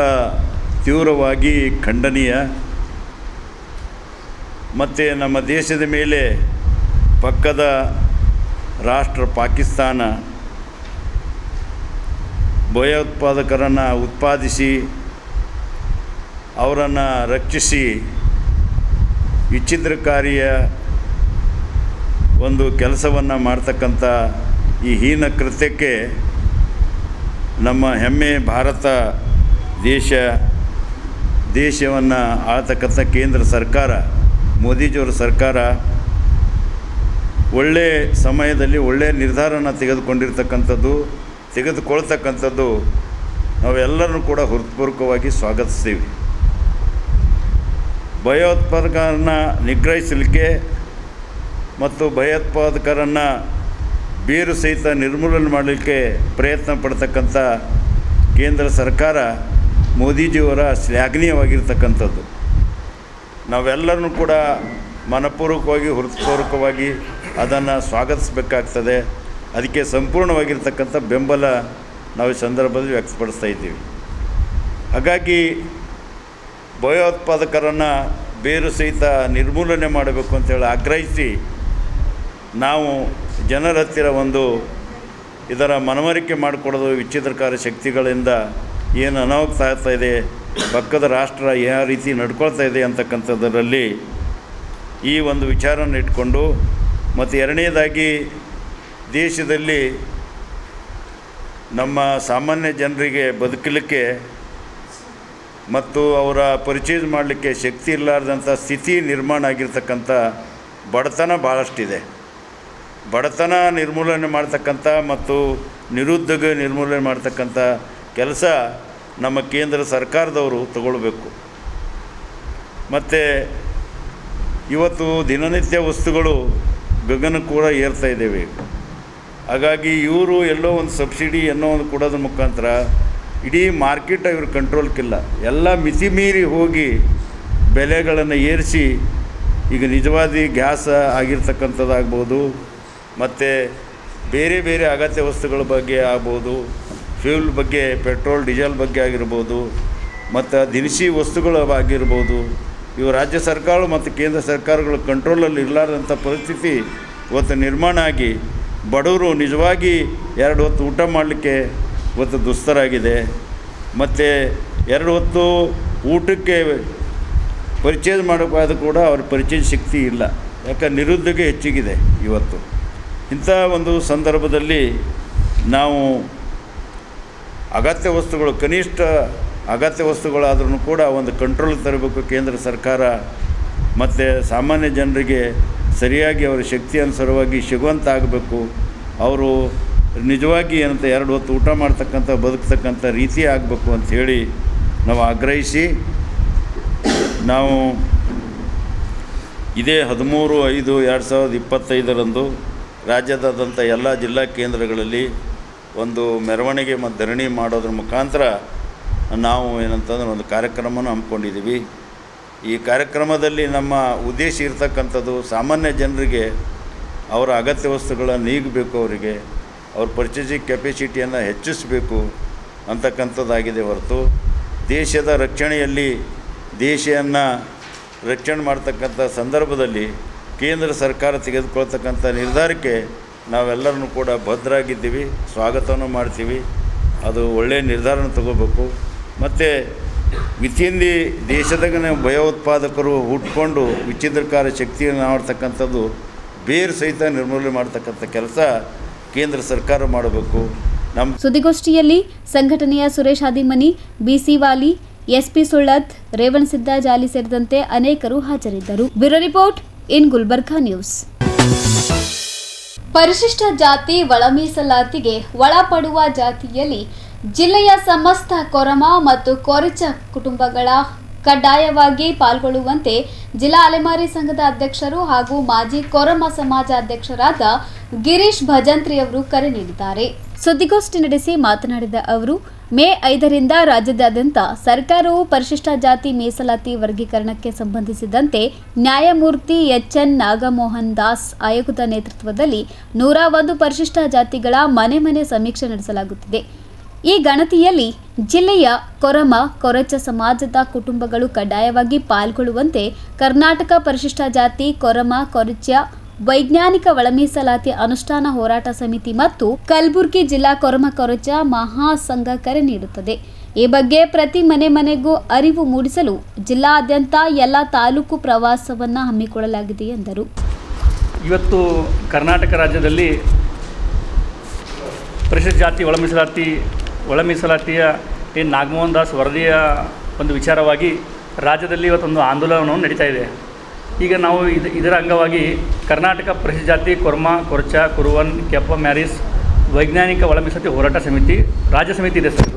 ತೀವ್ರವಾಗಿ ಖಂಡನೀಯ. ಮತ್ತು ನಮ್ಮ ದೇಶದ ಮೇಲೆ ಪಕ್ಕದ ರಾಷ್ಟ್ರ ಪಾಕಿಸ್ತಾನ ಭಯೋತ್ಪಾದಕರನ್ನು ಉತ್ಪಾದಿಸಿ ಅವರನ್ನು ರಕ್ಷಿಸಿ ವಿಚ್ಛಿದ್ರಕಾರಿಯ ಒಂದು ಕೆಲಸವನ್ನು ಮಾಡ್ತಕ್ಕಂಥ ಈ ಹೀನ ಕೃತ್ಯಕ್ಕೆ ನಮ್ಮ ಹೆಮ್ಮೆ ಭಾರತ ದೇಶವನ್ನು ಆಳ್ತಕ್ಕಂಥ ಕೇಂದ್ರ ಸರ್ಕಾರ, ಮೋದಿಜಿಯವರ ಸರ್ಕಾರ ಒಳ್ಳೆಯ ಸಮಯದಲ್ಲಿ ಒಳ್ಳೆಯ ನಿರ್ಧಾರನ ತೆಗೆದುಕೊಳ್ತಕ್ಕಂಥದ್ದು ನಾವೆಲ್ಲರೂ ಕೂಡ ಹೃತ್ಪೂರ್ವಕವಾಗಿ ಸ್ವಾಗತಿಸ್ತೀವಿ. ಭಯೋತ್ಪಾದಕರನ್ನು ನಿಗ್ರಹಿಸಲಿಕ್ಕೆ ಮತ್ತು ಭಯೋತ್ಪಾದಕರನ್ನು ಬೇರು ಸಹಿತ ನಿರ್ಮೂಲನೆ ಮಾಡಲಿಕ್ಕೆ ಪ್ರಯತ್ನ ಪಡ್ತಕ್ಕಂಥ ಕೇಂದ್ರ ಸರ್ಕಾರ ಮೋದಿಜಿಯವರ ಶ್ಲಾಘನೀಯವಾಗಿರ್ತಕ್ಕಂಥದ್ದು. ನಾವೆಲ್ಲರೂ ಕೂಡ ಮನಪೂರ್ವಕವಾಗಿ ಹೃತ್ಪೂರ್ವಕವಾಗಿ ಅದನ್ನು ಸ್ವಾಗತಿಸಬೇಕಾಗ್ತದೆ. ಅದಕ್ಕೆ ಸಂಪೂರ್ಣವಾಗಿರ್ತಕ್ಕಂಥ ಬೆಂಬಲ ನಾವು ಈ ಸಂದರ್ಭದಲ್ಲಿ ವ್ಯಕ್ತಪಡಿಸ್ತಾ ಇದ್ದೀವಿ. ಹಾಗಾಗಿ ಭಯೋತ್ಪಾದಕರನ್ನು ಬೇರು ಸಹಿತ ನಿರ್ಮೂಲನೆ ಮಾಡಬೇಕು ಅಂತೇಳಿ ಆಗ್ರಹಿಸಿ ನಾವು ಜನರ ಹತ್ತಿರ ಇದರ ಮನವರಿಕೆ ಮಾಡಿಕೊಡೋದು, ವಿಚ್ಛಿದ್ರಕಾರಿ ಶಕ್ತಿಗಳಿಂದ ಏನು ಅನಾಹುತ ಆಗ್ತಾ ಇದೆ, ಪಕ್ಕದ ರಾಷ್ಟ್ರ ಯಾವ ರೀತಿ ನಡ್ಕೊಳ್ತಾ ಇದೆ ಅಂತಕ್ಕಂಥದ್ದರಲ್ಲಿ ಈ ಒಂದು ವಿಚಾರನ ಇಟ್ಕೊಂಡು, ಮತ್ತು ಎರಡನೇದಾಗಿ ದೇಶದಲ್ಲಿ ನಮ್ಮ ಸಾಮಾನ್ಯ ಜನರಿಗೆ ಬದುಕಲಿಕ್ಕೆ ಮತ್ತು ಅವರ ಪರ್ಚೇಸ್ ಮಾಡಲಿಕ್ಕೆ ಶಕ್ತಿ ಇರಲಾರ್ದಂಥ ಸ್ಥಿತಿ ನಿರ್ಮಾಣ ಆಗಿರ್ತಕ್ಕಂಥ ಬಡತನ ಭಾಳಷ್ಟಿದೆ. ಬಡತನ ನಿರ್ಮೂಲನೆ ಮಾಡ್ತಕ್ಕಂಥ ಮತ್ತು ನಿರುದ್ಯೋಗ ನಿರ್ಮೂಲನೆ ಮಾಡ್ತಕ್ಕಂಥ ಕೆಲಸ ನಮ್ಮ ಕೇಂದ್ರ ಸರ್ಕಾರದವರು ತಗೊಳ್ಬೇಕು. ಮತ್ತು ಇವತ್ತು ದಿನನಿತ್ಯ ವಸ್ತುಗಳು ಗಗನ ಕೂಡ ಏರ್ತಾ ಇದ್ದೇವೆ. ಹಾಗಾಗಿ ಇವರು ಎಲ್ಲೋ ಒಂದು ಸಬ್ಸಿಡಿ ಕೊಡೋದ್ರ ಮುಖಾಂತರ ಇಡೀ ಮಾರ್ಕೆಟ್ ಇವ್ರ ಕಂಟ್ರೋಲ್ಗಿಲ್ಲ. ಎಲ್ಲ ಮಿತಿ ಮೀರಿ ಹೋಗಿ ಬೆಲೆಗಳನ್ನು ಏರಿಸಿ ಈಗ ನಿಜವಾದ ಗ್ಯಾಸ್ ಆಗಿರ್ತಕ್ಕಂಥದ್ದಾಗ್ಬೋದು, ಮತ್ತು ಬೇರೆ ಬೇರೆ ಅಗತ್ಯ ವಸ್ತುಗಳ ಬಗ್ಗೆ ಆಗ್ಬೋದು, ಫ್ಯೂಲ್ ಬಗ್ಗೆ, ಪೆಟ್ರೋಲ್ ಡೀಸೆಲ್ ಬಗ್ಗೆ ಆಗಿರ್ಬೋದು, ಮತ್ತು ದಿನಸಿ ವಸ್ತುಗಳ ಆಗಿರ್ಬೋದು, ಇವು ರಾಜ್ಯ ಸರ್ಕಾರ ಮತ್ತು ಕೇಂದ್ರ ಸರ್ಕಾರಗಳ ಕಂಟ್ರೋಲಲ್ಲಿ ಇರಲಾರ್ದಂಥ ಪರಿಸ್ಥಿತಿ ಇವತ್ತು ನಿರ್ಮಾಣ ಆಗಿ ಬಡವರು ನಿಜವಾಗಿ 2 ಹೊತ್ತು ಊಟ ಮಾಡಲಿಕ್ಕೆ ಇವತ್ತು ದುಸ್ತರಾಗಿದೆ. ಮತ್ತು 2 ಹೊತ್ತು ಊಟಕ್ಕೆ ಪರ್ಚೇಸ್ ಮಾಡೋಕ್ಕಾದ್ರೂ ಕೂಡ ಅವ್ರ ಪರ್ಚೇಸ್ ಶಕ್ತಿ ಇಲ್ಲ. ಯಾಕಂದ್ರೆ ನಿರುದ್ಯೋಗ ಹೆಚ್ಚಿಗಿದೆ ಇವತ್ತು. ಇಂಥ ಒಂದು ಸಂದರ್ಭದಲ್ಲಿ ನಾವು ಅಗತ್ಯ ವಸ್ತುಗಳು, ಕನಿಷ್ಠ ಅಗತ್ಯ ವಸ್ತುಗಳಾದ್ರೂ ಕೂಡ ಒಂದು ಕಂಟ್ರೋಲ್ ತರಬೇಕು ಕೇಂದ್ರ ಸರ್ಕಾರ. ಮತ್ತು ಸಾಮಾನ್ಯ ಜನರಿಗೆ ಸರಿಯಾಗಿ ಅವರ ಶಕ್ತಿ ಅನುಸಾರವಾಗಿ ಸಿಗುವಂತಾಗಬೇಕು. ಅವರು ನಿಜವಾಗಿ 2 ಹೊತ್ತು ಊಟ ಮಾಡ್ತಕ್ಕಂಥ ಬದುಕ್ತಕ್ಕಂಥ ರೀತಿ ಆಗಬೇಕು ಅಂಥೇಳಿ ನಾವು ಆಗ್ರಹಿಸಿ, ನಾವು ಇದೇ 13/5/2025 ರಾಜ್ಯದಾದ್ಯಂತ ಎಲ್ಲ ಜಿಲ್ಲಾ ಕೇಂದ್ರಗಳಲ್ಲಿ ಒಂದು ಮೆರವಣಿಗೆ ಮತ್ತು ಧರಣಿ ಮಾಡೋದ್ರ ಮುಖಾಂತರ ನಾವು ಒಂದು ಕಾರ್ಯಕ್ರಮವನ್ನು ಹಮ್ಮಿಕೊಂಡಿದ್ದೀವಿ. ಈ ಕಾರ್ಯಕ್ರಮದಲ್ಲಿ ನಮ್ಮ ಉದ್ದೇಶ ಇರ್ತಕ್ಕಂಥದ್ದು ಸಾಮಾನ್ಯ ಜನರಿಗೆ ಅವರ ಅಗತ್ಯ ವಸ್ತುಗಳನ್ನು ನೀಗಬೇಕು, ಅವರಿಗೆ ಅವ್ರ ಪರ್ಚೇಸಿಂಗ್ ಕೆಪಾಸಿಟಿಯನ್ನು ಹೆಚ್ಚಿಸಬೇಕು ಅಂತಕ್ಕಂಥದ್ದಾಗಿದೆ ಹೊರತು ದೇಶದ ರಕ್ಷಣೆಯಲ್ಲಿ ದೇಶವನ್ನು ರಕ್ಷಣೆ ಮಾಡ್ತಕ್ಕಂಥ ಸಂದರ್ಭದಲ್ಲಿ ಕೇಂದ್ರ ಸರ್ಕಾರ ತೆಗೆದುಕೊಳ್ತಕ್ಕಂಥ ನಿರ್ಧಾರಕ್ಕೆ ನಾವೆಲ್ಲರೂ ಕೂಡ ಬದ್ಧರಾಗಿದ್ದೀವಿ, ಸ್ವಾಗತವನ್ನು ಮಾಡ್ತೀವಿ. ಅದು ಒಳ್ಳೆಯ ನಿರ್ಧಾರನ ತಗೋಬೇಕು. ಮತ್ತು ವಿತಿನ್ ದಿ ದೇಶದಾಗನೇ ಭಯೋತ್ಪಾದಕರು ಹುಟ್ಕೊಂಡು ವಿಚ್ಛಿದ್ರಕಾರ ಶಕ್ತಿಯನ್ನು ಮಾಡ್ತಕ್ಕಂಥದ್ದು ಬೇರು ಸಹಿತ ನಿರ್ಮೂಲನೆ ಮಾಡ್ತಕ್ಕಂಥ ಕೆಲಸ ಕೇಂದ್ರ ಸರ್ಕಾರ ಮಾಡಬೇಕು. ಸುದ್ದಿಗೋಷ್ಠಿಯಲ್ಲಿ ಸಂಘಟನೆಯ ಸುರೇಶ್ ಹಾದಿಮನಿ, ಬಿಸಿ ವಾಲಿ, ಎಸ್ಪಿ ಸುಳ್ಳತ್, ರೇವಣಸಿದ್ದ ಜಾಲಿ ಸೇರಿದಂತೆ ಅನೇಕರು ಹಾಜರಿದ್ದರು. Bureau report in Gulbarga news. ಪರಿಶಿಷ್ಟ ಜಾತಿ ಒಳ ಮೀಸಲಾತಿಗೆ ಒಳಪಡುವ ಜಾತಿಯಲ್ಲಿ ಜಿಲ್ಲೆಯ ಸಮಸ್ತ ಕೊರಮ ಮತ್ತು ಕೊರಚ ಕುಟುಂಬಗಳ ಕಡ್ಡಾಯವಾಗಿ ಪಾಲ್ಗೊಳ್ಳುವಂತೆ ಜಿಲ್ಲಾ ಅಲೆಮಾರಿ ಸಂಘದ ಅಧ್ಯಕ್ಷರು ಹಾಗೂ ಮಾಜಿ ಕೊರಮ ಸಮಾಜ ಅಧ್ಯಕ್ಷರಾದ ಗಿರೀಶ್ ಭಜಂತ್ರಿ ಅವರು ಕರೆ ನೀಡಿದ್ದಾರೆ. ಸುದ್ದಿಗೋಷ್ಠಿ ನಡೆಸಿ ಮಾತನಾಡಿದ ಅವರು, ಮೇ 5ರಿಂದ ರಾಜ್ಯದಾದ್ಯಂತ ಸರ್ಕಾರವು ಪರಿಶಿಷ್ಟ ಜಾತಿ ಮೀಸಲಾತಿ ವರ್ಗೀಕರಣಕ್ಕೆ ಸಂಬಂಧಿಸಿದಂತೆ ನ್ಯಾಯಮೂರ್ತಿ ಎಚ್ಎನ್ ನಾಗಮೋಹನ್ ದಾಸ್ ಆಯೋಗದ ನೇತೃತ್ವದಲ್ಲಿ 101 ಪರಿಶಿಷ್ಟ ಜಾತಿಗಳ ಮನೆ ಮನೆ ಸಮೀಕ್ಷೆ ನಡೆಸಲಾಗುತ್ತಿದೆ. ಈ ಗಣತಿಯಲ್ಲಿ ಜಿಲ್ಲೆಯ ಕೊರಮ ಕೊರಚ ಸಮಾಜದ ಕುಟುಂಬಗಳು ಕಡ್ಡಾಯವಾಗಿ ಪಾಲ್ಗೊಳ್ಳುವಂತೆ ಕರ್ನಾಟಕ ಪರಿಶಿಷ್ಟ ಜಾತಿ ಕೊರಮ ಕೊರಚ ವೈಜ್ಞಾನಿಕ ಒಳ ಮೀಸಲಾತಿ ಅನುಷ್ಠಾನ ಹೋರಾಟ ಸಮಿತಿ ಮತ್ತು ಕಲಬುರಗಿ ಜಿಲ್ಲಾ ಕೊರಮ ಕೊರಚ ಮಹಾಸಂಘ ಕರೆ ನೀಡುತ್ತದೆ. ಈ ಬಗ್ಗೆ ಪ್ರತಿ ಮನೆ ಮನೆಗೂ ಅರಿವು ಮೂಡಿಸಲು ಜಿಲ್ಲಾದ್ಯಂತ ಎಲ್ಲ ತಾಲೂಕು ಪ್ರವಾಸವನ್ನು ಹಮ್ಮಿಕೊಳ್ಳಲಾಗಿದೆ ಎಂದರು. ಇವತ್ತು ಕರ್ನಾಟಕ ರಾಜ್ಯದಲ್ಲಿ ಪರಿಶಿಷ್ಟ ಜಾತಿ ಒಳ ಮೀಸಲಾತಿಯ ಏನು ನಾಗಮೋಹನ್ ದಾಸ್ ವರದಿಯ ಒಂದು ವಿಚಾರವಾಗಿ ರಾಜ್ಯದಲ್ಲಿ ಇವತ್ತೊಂದು ಆಂದೋಲನವನ್ನು ನಡೀತಾ ಇದೆ. ಈಗ ನಾವು ಇದರ ಅಂಗವಾಗಿ ಕರ್ನಾಟಕ ಪರಿಶಿಷ್ಟ ಜಾತಿ ಕೊರ್ಮ ಕೊರಚ ಕುರುವನ್ ಕೆಪ್ಪ ಮ್ಯಾರಿಸ್ ವೈಜ್ಞಾನಿಕ ಒಳ ಮೀಸಲಾತಿ ಹೋರಾಟ ಸಮಿತಿ ರಾಜ್ಯ ಸಮಿತಿ ಇದೆ ಸರ್.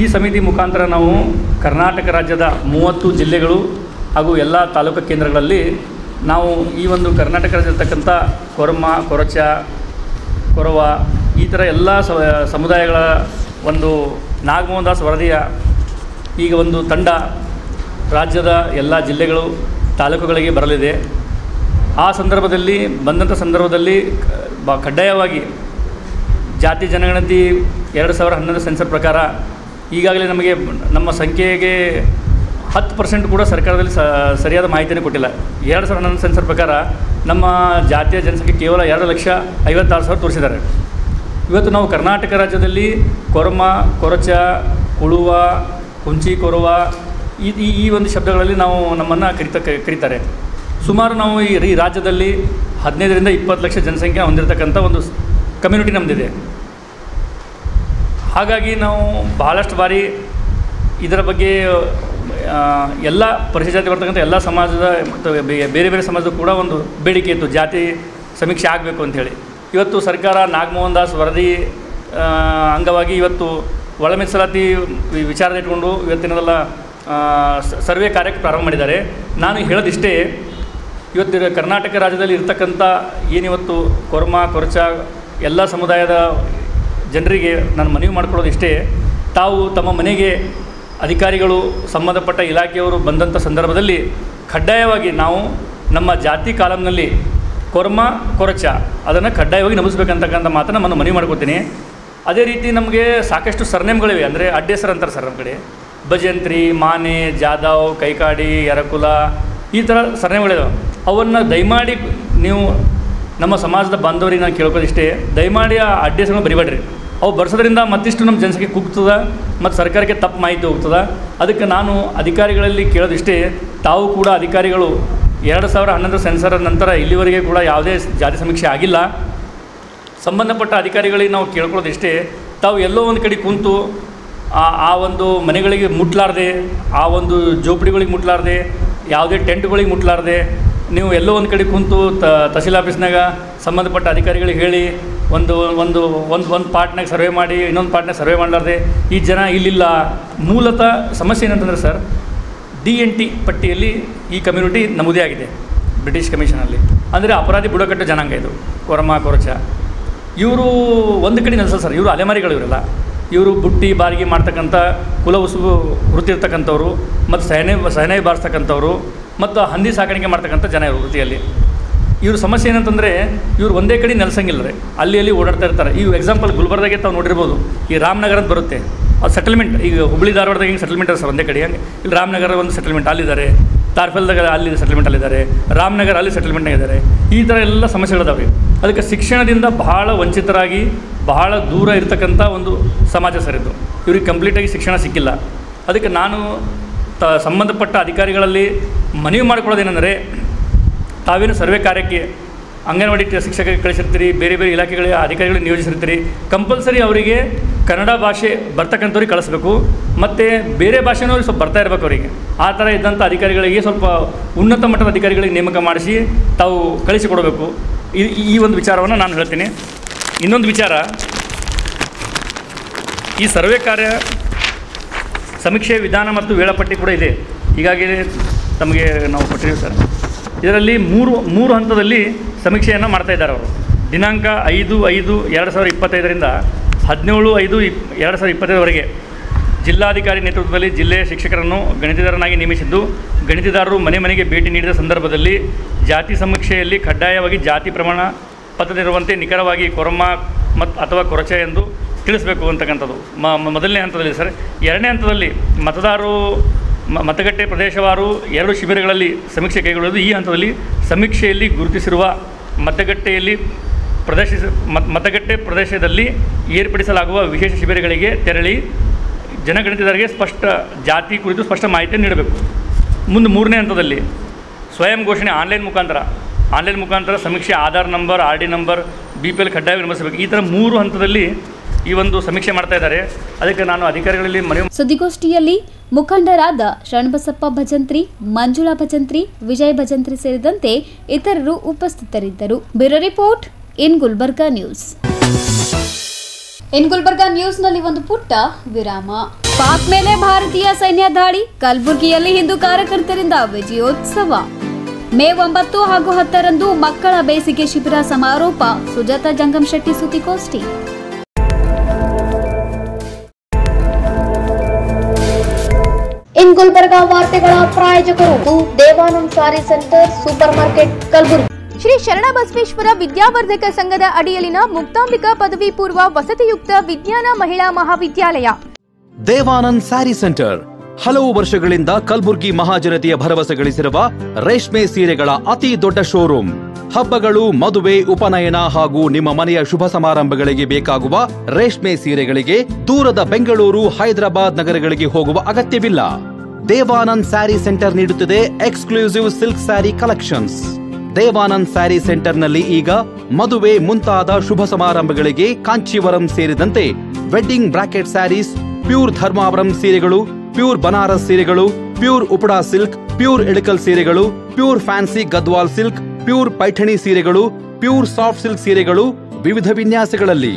ಈ ಸಮಿತಿ ಮುಖಾಂತರ ನಾವು ಕರ್ನಾಟಕ ರಾಜ್ಯದ 30 ಜಿಲ್ಲೆಗಳು ಹಾಗೂ ಎಲ್ಲ ತಾಲೂಕು ಕೇಂದ್ರಗಳಲ್ಲಿ ನಾವು ಈ ಒಂದು ಕರ್ನಾಟಕ ರಾಜ್ಯದಲ್ಲಿರ್ತಕ್ಕಂಥ ಕೊರ್ಮ ಕೊರಚ ಕೊರವ ಈ ಥರ ಎಲ್ಲ ಸಮುದಾಯಗಳ ಒಂದು ನಾಗಮೋಹನ್ ದಾಸ್ ವರದಿಯ ಈಗ ಒಂದು ತಂಡ ರಾಜ್ಯದ ಎಲ್ಲ ಜಿಲ್ಲೆಗಳು ತಾಲೂಕುಗಳಿಗೆ ಬರಲಿದೆ. ಆ ಸಂದರ್ಭದಲ್ಲಿ ಬಂದಂಥ ಸಂದರ್ಭದಲ್ಲಿ ಕಡ್ಡಾಯವಾಗಿ ಜಾತಿ ಜನಗಣತಿ 2011 ಸೆನ್ಸರ್ ಪ್ರಕಾರ ಈಗಾಗಲೇ ನಮಗೆ ನಮ್ಮ ಸಂಖ್ಯೆಗೆ 10% ಕೂಡ ಸರ್ಕಾರದಲ್ಲಿ ಸರಿಯಾದ ಮಾಹಿತಿಯನ್ನು ಕೊಟ್ಟಿಲ್ಲ. 2011 ಸೆನ್ಸರ್ ಪ್ರಕಾರ ನಮ್ಮ ಜಾತಿಯ ಜನಸಂಖ್ಯೆ ಕೇವಲ 2,56,000 ತೋರಿಸಿದ್ದಾರೆ. ಇವತ್ತು ನಾವು ಕರ್ನಾಟಕ ರಾಜ್ಯದಲ್ಲಿ ಕೊರಮ ಕೊರಚ ಕುಳುವ ಕುಂಚಿ ಕೊರವ ಈ ಒಂದು ಶಬ್ದಗಳಲ್ಲಿ ನಾವು ನಮ್ಮನ್ನು ಕರೀತಾರೆ. ಸುಮಾರು ನಾವು ಈ ರಾಜ್ಯದಲ್ಲಿ 15ರಿಂದ 20 ಲಕ್ಷ ಜನಸಂಖ್ಯೆ ಹೊಂದಿರತಕ್ಕಂಥ ಒಂದು ಕಮ್ಯುನಿಟಿ ನಮ್ಮದಿದೆ. ಹಾಗಾಗಿ ನಾವು ಬಹಳಷ್ಟು ಬಾರಿ ಇದರ ಬಗ್ಗೆ ಎಲ್ಲ ಪರಿಶಿಷ್ಟ ಜಾತಿ ಬರ್ತಕ್ಕಂಥ ಎಲ್ಲ ಸಮಾಜದ ಮತ್ತು ಬೇರೆ ಬೇರೆ ಸಮಾಜದ ಕೂಡ ಒಂದು ಬೇಡಿಕೆ ಇತ್ತು, ಜಾತಿ ಸಮೀಕ್ಷೆ ಆಗಬೇಕು ಅಂಥೇಳಿ. ಇವತ್ತು ಸರ್ಕಾರ ನಾಗಮೋಹನ್ ದಾಸ್ ವರದಿ ಅಂಗವಾಗಿ ಇವತ್ತು ಒಳ ಮೀಸಲಾತಿ ವಿಚಾರದ ಇಟ್ಕೊಂಡು ಇವತ್ತಿನದೆಲ್ಲ ಸರ್ವೆ ಕಾರ್ಯಕ್ಕೆ ಪ್ರಾರಂಭ ಮಾಡಿದ್ದಾರೆ. ನಾನು ಹೇಳೋದಿಷ್ಟೇ, ಇವತ್ತು ಕರ್ನಾಟಕ ರಾಜ್ಯದಲ್ಲಿ ಇರ್ತಕ್ಕಂಥ ಏನಿವತ್ತು ಕೊರ್ಮ ಕೊರಚ ಎಲ್ಲ ಸಮುದಾಯದ ಜನರಿಗೆ ನಾನು ಮನವಿ ಮಾಡ್ಕೊಳ್ಳೋದಿಷ್ಟೇ, ತಾವು ತಮ್ಮ ಮನೆಗೆ ಅಧಿಕಾರಿಗಳು ಸಂಬಂಧಪಟ್ಟ ಇಲಾಖೆಯವರು ಬಂದಂಥ ಸಂದರ್ಭದಲ್ಲಿ ಕಡ್ಡಾಯವಾಗಿ ನಾವು ನಮ್ಮ ಜಾತಿ ಕಾಲಮ್ನಲ್ಲಿ ಕೊರ್ಮ ಕೊರಚ ಅದನ್ನು ಕಡ್ಡಾಯವಾಗಿ ನಮಿಸ್ಬೇಕಂತಕ್ಕಂಥ ಮಾತನ್ನು ನಾನು ಮನವಿ ಮಾಡ್ಕೊತೀನಿ. ಅದೇ ರೀತಿ ನಮಗೆ ಸಾಕಷ್ಟು ಸರ್ನೇಮ್ಗಳಿವೆ, ಅಂದರೆ ಅಡ್ಡ ಹೆಸರು ಅಂತಾರೆ ಸರ್ ನಮ್ಮ ಕಡೆ. ಭಜಂತ್ರಿ, ಮಾನೆ, ಜಾಧವ್, ಕೈಕಾಡಿ, ಯರಕುಲ ಈ ಥರ ಸರ್ನೇಮ್ಗಳಿವೆ. ಅವನ್ನು ದಯಮಾಡಿ ನೀವು ನಮ್ಮ ಸಮಾಜದ ಬಾಂಧವರಿಗೆ ನಾನು ಕೇಳ್ಕೋದಿಷ್ಟೇ, ದಯಮಾಡಿ ಆ ಅಡ್ಡ ಹೆಸರನ್ನು ಬರಿಬೇಡ್ರಿ. ಅವು ಬರ್ಸೋದ್ರಿಂದ ಮತ್ತಿಷ್ಟು ನಮ್ಮ ಜನಸಂಖ್ಯೆ ಕುಗ್ತದೆ ಮತ್ತು ಸರ್ಕಾರಕ್ಕೆ ತಪ್ಪು ಮಾಹಿತಿ ಹೋಗ್ತದೆ. ಅದಕ್ಕೆ ನಾನು ಅಧಿಕಾರಿಗಳಲ್ಲಿ ಕೇಳೋದಿಷ್ಟೇ, ತಾವು ಕೂಡ ಅಧಿಕಾರಿಗಳು 2011 ಸೆನ್ಸರ್ ನಂತರ ಇಲ್ಲಿವರೆಗೆ ಕೂಡ ಯಾವುದೇ ಜಾತಿ ಸಮೀಕ್ಷೆ ಆಗಿಲ್ಲ. ಸಂಬಂಧಪಟ್ಟ ಅಧಿಕಾರಿಗಳಿಗೆ ನಾವು ಕೇಳ್ಕೊಳ್ಳೋದಿಷ್ಟೇ, ತಾವು ಎಲ್ಲೋ ಒಂದು ಕಡೆ ಕುಂತು ಆ ಒಂದು ಮನೆಗಳಿಗೆ ಮುಟ್ಲಾರ್ದೆ, ಆ ಒಂದು ಜೋಪಡಿಗಳಿಗೆ ಮುಟ್ಲಾರ್ದೆ, ಯಾವುದೇ ಟೆಂಟ್ಗಳಿಗೆ ಮುಟ್ಲಾರ್ದೆ ನೀವು ಎಲ್ಲೋ ಒಂದು ಕಡೆ ಕುಂತು ತಹಸೀಲ್ ಆಫೀಸ್ನಾಗ ಸಂಬಂಧಪಟ್ಟ ಅಧಿಕಾರಿಗಳಿಗೆ ಹೇಳಿ ಒಂದು ಪಾರ್ಟ್ನಾಗ ಸರ್ವೆ ಮಾಡಿ ಇನ್ನೊಂದು ಪಾರ್ಟ್ನಾಗ ಸರ್ವೆ ಮಾಡಲಾರ್ದೆ ಈ ಜನ ಇಲ್ಲಿಲ್ಲ. ಮೂಲತಃ ಸಮಸ್ಯೆ ಏನಂತಂದರೆ ಸರ್, DNT ಪಟ್ಟಿಯಲ್ಲಿ ಈ ಕಮ್ಯುನಿಟಿ ನಮೂದೇ ಆಗಿದೆ ಬ್ರಿಟಿಷ್ ಕಮಿಷನಲ್ಲಿ. ಅಂದರೆ ಅಪರಾಧಿ ಬುಡಕಟ್ಟು ಜನಾಂಗ ಇದು ಕೊರಮ ಕೊರಚ. ಇವರು ಒಂದು ಕಡೆ ನಿಲ್ಸಲ್ಲ ಸರ್, ಇವರು ಅಲೆಮಾರಿಗಳು. ಇವರೆಲ್ಲ ಇವರು ಬುಟ್ಟಿ ಬಾರಿಗೆ ಮಾಡ್ತಕ್ಕಂಥ ಕುಲ ಉಸುಬು ವೃತ್ತಿ ಇರ್ತಕ್ಕಂಥವ್ರು ಮತ್ತು ಸಹನೆ ಬಾರಿಸ್ತಕ್ಕಂಥವ್ರು ಮತ್ತು ಹಂದಿ ಸಾಕಾಣಿಕೆ ಮಾಡ್ತಕ್ಕಂಥ ಜನ ಇವರು ವೃತ್ತಿಯಲ್ಲಿ. ಇವ್ರ ಸಮಸ್ಯೆ ಏನಂತಂದರೆ ಇವ್ರು ಒಂದೇ ಕಡೆ ನೆಲೆಸಂಗಿಲ್ಲ ರೀ, ಅಲ್ಲಿ ಓಡಾಡ್ತಾ ಇರ್ತಾರೆ. ಈ ಎಕ್ಸಾಂಪಲ್ ಗುಲ್ಬರ್ದಾಗೆ ತಾವು ನೋಡಿರ್ಬೋದು, ಈ ರಾಮನಗರ ಅಂತ ಬರುತ್ತೆ, ಅದು ಸೆಟಲ್ಮೆಂಟ್. ಈಗ ಹುಬ್ಬಳ್ಳಿ ಧಾರವಾಡದಾಗ ಹಿಂಗೆ ಸೆಟಲ್ಮೆಂಟ್ ಇದೆ ಸರ್ ಒಂದೇ ಕಡೆ. ಹಂಗೆ ಇಲ್ಲಿ ರಾಮನಗರ ಒಂದು ಸೆಟಲ್ಮೆಂಟ್ ಅಲ್ಲಿದ್ದಾರೆ, ತಾರ್ಫೆಲ್ದಾಗ ಅಲ್ಲಿ ಸೆಟಲ್ಮೆಂಟ್ ಅಲ್ಲಿದ್ದಾರೆ, ರಾಮನಗರ ಅಲ್ಲಿ ಸೆಟಲ್ಮೆಂಟ್ನಾಗ ಇದ್ದಾರೆ. ಈ ಥರ ಎಲ್ಲ ಸಮಸ್ಯೆಗಳಿದಾವೆ. ಅದಕ್ಕೆ ಶಿಕ್ಷಣದಿಂದ ಬಹಳ ವಂಚಿತರಾಗಿ ಬಹಳ ದೂರ ಇರತಕ್ಕಂಥ ಒಂದು ಸಮಾಜ ಸರ್ ಇದು. ಇವ್ರಿಗೆ ಕಂಪ್ಲೀಟಾಗಿ ಶಿಕ್ಷಣ ಸಿಕ್ಕಿಲ್ಲ. ಅದಕ್ಕೆ ನಾನು ಸಂಬಂಧಪಟ್ಟ ಅಧಿಕಾರಿಗಳಲ್ಲಿ ಮನವಿ ಮಾಡಿಕೊಳ್ಳೋದೇನೆಂದರೆ, ತಾವೇನು ಸರ್ವೆ ಕಾರ್ಯಕ್ಕೆ ಅಂಗನವಾಡಿ ಶಿಕ್ಷಕರಿಗೆ ಕಳಿಸಿರ್ತೀರಿ, ಬೇರೆ ಬೇರೆ ಇಲಾಖೆಗಳ ಅಧಿಕಾರಿಗಳಿಗೆ ನಿಯೋಜಿಸಿರ್ತೀರಿ, ಕಂಪಲ್ಸರಿ ಅವರಿಗೆ ಕನ್ನಡ ಭಾಷೆ ಬರ್ತಕ್ಕಂಥವ್ರಿಗೆ ಕಳಿಸ್ಬೇಕು. ಮತ್ತು ಬೇರೆ ಭಾಷೆನವ್ರಿಗೆ ಸ್ವಲ್ಪ ಬರ್ತಾ ಇರಬೇಕು ಅವರಿಗೆ. ಆ ಥರ ಇದ್ದಂಥ ಅಧಿಕಾರಿಗಳಿಗೆ ಸ್ವಲ್ಪ ಉನ್ನತ ಮಟ್ಟದ ಅಧಿಕಾರಿಗಳಿಗೆ ನೇಮಕ ಮಾಡಿಸಿ ತಾವು ಕಳಿಸಿಕೊಡಬೇಕು. ಈ ಒಂದು ವಿಚಾರವನ್ನು ನಾನು ಹೇಳ್ತೀನಿ. ಇನ್ನೊಂದು ವಿಚಾರ, ಈ ಸರ್ವೆ ಕಾರ್ಯ ಸಮೀಕ್ಷೆ ವಿಧಾನ ಮತ್ತು ವೇಳಾಪಟ್ಟಿ ಕೂಡ ಇದೆ, ಈಗಾಗಲೇ ತಮಗೆ ನಾವು ಕೊಟ್ಟಿದ್ದೀವಿ ಸರ್. ಇದರಲ್ಲಿ ಮೂರು ಹಂತದಲ್ಲಿ ಸಮೀಕ್ಷೆಯನ್ನು ಮಾಡ್ತಾಯಿದ್ದಾರೆ ಅವರು. ದಿನಾಂಕ 5/5/2025 17/5/2025 ಜಿಲ್ಲಾಧಿಕಾರಿ ನೇತೃತ್ವದಲ್ಲಿ ಜಿಲ್ಲೆಯ ಶಿಕ್ಷಕರನ್ನು ಗಣಿತದಾರನಾಗಿ ನೇಮಿಸಿದ್ದು, ಗಣಿತದಾರರು ಮನೆ ಮನೆಗೆ ಭೇಟಿ ನೀಡಿದ ಸಂದರ್ಭದಲ್ಲಿ ಜಾತಿ ಸಮೀಕ್ಷೆಯಲ್ಲಿ ಕಡ್ಡಾಯವಾಗಿ ಜಾತಿ ಪ್ರಮಾಣ ಪತ್ರದಲ್ಲಿರುವಂತೆ ನಿಖರವಾಗಿ ಕೊರಮ ಅಥವಾ ಕೊರಚೆ ಎಂದು ತಿಳಿಸಬೇಕು ಅಂತಕ್ಕಂಥದ್ದು ಮೊದಲನೇ ಹಂತದಲ್ಲಿ ಸರ್. ಎರಡನೇ ಹಂತದಲ್ಲಿ ಮತಗಟ್ಟೆ ಪ್ರದೇಶವಾರು 2 ಶಿಬಿರಗಳಲ್ಲಿ ಸಮೀಕ್ಷೆ ಕೈಗೊಳ್ಳುವುದು. ಈ ಹಂತದಲ್ಲಿ ಸಮೀಕ್ಷೆಯಲ್ಲಿ ಗುರುತಿಸಿರುವ ಮತಗಟ್ಟೆ ಪ್ರದೇಶದಲ್ಲಿ ಏರ್ಪಡಿಸಲಾಗುವ ವಿಶೇಷ ಶಿಬಿರಗಳಿಗೆ ತೆರಳಿ ಜನಗಣತಿದಾರರಿಗೆ ಜಾತಿ ಕುರಿತು ಸ್ಪಷ್ಟ ಮಾಹಿತಿಯನ್ನು ನೀಡಬೇಕು. ಮುಂದೆ ಮೂರನೇ ಹಂತದಲ್ಲಿ ಸ್ವಯಂ ಘೋಷಣೆ ಆನ್ಲೈನ್ ಮುಖಾಂತರ ಸಮೀಕ್ಷೆ Aadhaar number, RD number, BPL ಕಡ್ಡಾಯ ವಿನಿಮಯಿಸಬೇಕು. ಈ ಥರ 3 ಹಂತದಲ್ಲಿ ಈ ಒಂದು ಸಮೀಕ್ಷೆ ಮಾಡ್ತಾ ಇದ್ದಾರೆ. ಅದಕ್ಕೆ ನಾನು ಅಧಿಕಾರಿಗಳಲ್ಲಿ ಮನವಿ. ಸುದ್ದಿಗೋಷ್ಠಿಯಲ್ಲಿ ಮುಖಂಡರಾದ ಶರಣಬಸಪ್ಪ ಭಜಂತ್ರಿ, ಮಂಜುಳಾ ಭಜಂತ್ರಿ, ವಿಜಯ್ ಭಜಂತ್ರಿ ಸೇರಿದಂತೆ ಇತರರು ಉಪಸ್ಥಿತರಿದ್ದರು. Bureau report in Gulbarga news. In Gulbarga ನ್ಯೂಸ್ನಲ್ಲಿ ಒಂದು ಪುಟ್ಟ ವಿರಾಮ. ಪಾಕ್ ಮೇಲೆ ಭಾರತೀಯ ಸೈನ್ಯ ದಾಳಿ, ಕಲಬುರಗಿಯಲ್ಲಿ ಹಿಂದೂ ಕಾರ್ಯಕರ್ತರಿಂದ ವಿಜಯೋತ್ಸವ. ಮೇ 9 ಹಾಗೂ 10ರಂದು ಮಕ್ಕಳ ಬೇಸಿಗೆ ಶಿಬಿರ ಸಮಾರೋಪ. ಸುಜಾತ ಜಂಗಮ್ ಶೆಟ್ಟಿ ಸುದ್ದಿಗೋಷ್ಠಿ. ಇನ್ ಗುಲ್ಬರ್ಗಾ ವಾರ್ತೆಗಳ ಪ್ರಾಯೋಜಕರು Devanand sari centre supermarket Kalaburagi. Shri Sharanabasaveshwara Vidyavardhaka ಸಂಘದ ಅಡಿಯಲ್ಲಿನ ಮುಕ್ತಾಂಬಿಕಾ ಪದವಿ ಪೂರ್ವ ವಸತಿಯುಕ್ತ ವಿಜ್ಞಾನ ಮಹಿಳಾ ಮಹಾವಿದ್ಯಾಲಯ. ದೇವಾನಂದ್ ಸ್ಯಾರಿ ಸೆಂಟರ್ ಹಲವು ವರ್ಷಗಳಿಂದ ಕಲಬುರ್ಗಿ ಮಹಾಜನತೆಯ ಭರವಸೆ ಗಳಿಸಿರುವ ರೇಷ್ಮೆ ಸೀರೆಗಳ ಅತಿ ದೊಡ್ಡ ಶೋರೂಮ್. ಹಬ್ಬಗಳು, ಮದುವೆ, ಉಪನಯನ ಹಾಗೂ ನಿಮ್ಮ ಮನೆಯ ಶುಭ ಸಮಾರಂಭಗಳಿಗೆ ಬೇಕಾಗುವ ರೇಷ್ಮೆ ಸೀರೆಗಳಿಗೆ ದೂರದ ಬೆಂಗಳೂರು, ಹೈದರಾಬಾದ್ ನಗರಗಳಿಗೆ ಹೋಗುವ ಅಗತ್ಯವಿಲ್ಲ. ದೇವಾನಂದ್ ಸ್ಯಾರಿ ಸೆಂಟರ್ ನೀಡುತ್ತಿದೆ exclusive silk sari collections. Devanand sari ಸೆಂಟರ್ನಲ್ಲಿ ಈಗ ಮದುವೆ ಮುಂತಾದ ಶುಭ ಸಮಾರಂಭಗಳಿಗೆ ಕಾಂಚೀವರಂ ಸೇರಿದಂತೆ wedding brocade saris, pure Dharmavaram ಸೀರೆಗಳು, ಪ್ಯೂರ್ ಬನಾರಸ್ ಸೀರೆಗಳು, pure Uppada silk, pure Ilkal ಸೀರೆಗಳು, pure fancy Gadwal silk, pure Paithani ಸೀರೆಗಳು, ಪ್ಯೂರ್ ಸಾಫ್ಟ್ ಸಿಲ್ಕ್ ಸೀರೆಗಳು ವಿವಿಧ ವಿನ್ಯಾಸಗಳಲ್ಲಿ.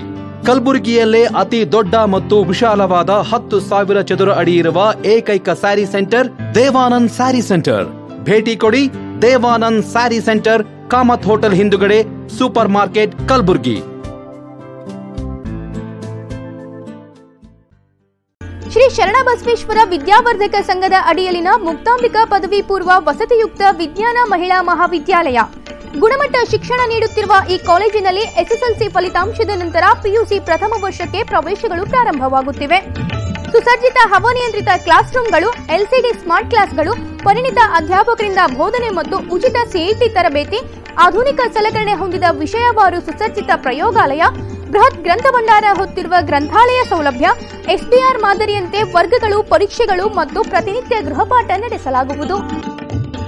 ಕಲಬುರಗಿಯಲ್ಲೇ ಅತಿ ದೊಡ್ಡ ಮತ್ತು ವಿಶಾಲವಾದ 10,000 ಚದುರ ಅಡಿ ಇರುವ ಏಕೈಕ ಸ್ಯಾರಿ ಸೆಂಟರ್ ದೇವಾನಂದ್ ಸ್ಯಾರಿ ಸೆಂಟರ್. ಭೇಟಿ ಕೊಡಿ. ದೇವಾನಂದ್ ಸ್ಯಾರಿ ಸೆಂಟರ್, ಕಾಮತ್ ಹೋಟೆಲ್ ಹಿಂದುಗಡೆ, ಸೂಪರ್ ಮಾರ್ಕೆಟ್, ಕಲಬುರಗಿ. ಶ್ರೀ ಶರಣಬಸವೇಶ್ವರ ವಿದ್ಯಾವರ್ಧಕ ಸಂಘದ ಅಡಿಯಲ್ಲಿನ ಮುಕ್ತಾಂಬಿಕಾ ಪದವಿ ಪೂರ್ವ ವಸತಿಯುಕ್ತ ವಿಜ್ಞಾನ ಮಹಿಳಾ ಮಹಾವಿದ್ಯಾಲಯ. ಗುಣಮಟ್ಟ ಶಿಕ್ಷಣ ನೀಡುತ್ತಿರುವ ಈ ಕಾಲೇಜಿನಲ್ಲಿ SSLC ಫಲಿತಾಂಶದ ನಂತರ PUC ಪ್ರಥಮ ವರ್ಷಕ್ಕೆ ಪ್ರವೇಶಗಳು ಪ್ರಾರಂಭವಾಗುತ್ತಿವೆ. ಸುಸಜ್ಜಿತ ಹವಾನಿಯಂತ್ರಿತ ಕ್ಲಾಸ್ ರೂಮ್ಗಳು, LCD ಸ್ಮಾರ್ಟ್ ಕ್ಲಾಸ್ಗಳು, ಪರಿಣಿತ ಅಧ್ಯಾಪಕರಿಂದ ಬೋಧನೆ ಮತ್ತು ಉಚಿತ CET ತರಬೇತಿ, ಆಧುನಿಕ ಸಲಕರಣೆ ಹೊಂದಿದ ವಿಷಯವಾರು ಸುಸಜ್ಜಿತ ಪ್ರಯೋಗಾಲಯ, ಬೃಹತ್ ಗ್ರಂಥ ಭಂಡಾರ ಹೊತ್ತಿರುವ ಗ್ರಂಥಾಲಯ ಸೌಲಭ್ಯ, SBR ಮಾದರಿಯಂತೆ ವರ್ಗಗಳು, ಪರೀಕ್ಷೆಗಳು ಮತ್ತು ಪ್ರತಿನಿತ್ಯ ಗೃಹಪಾಠ ನಡೆಸಲಾಗುವುದು.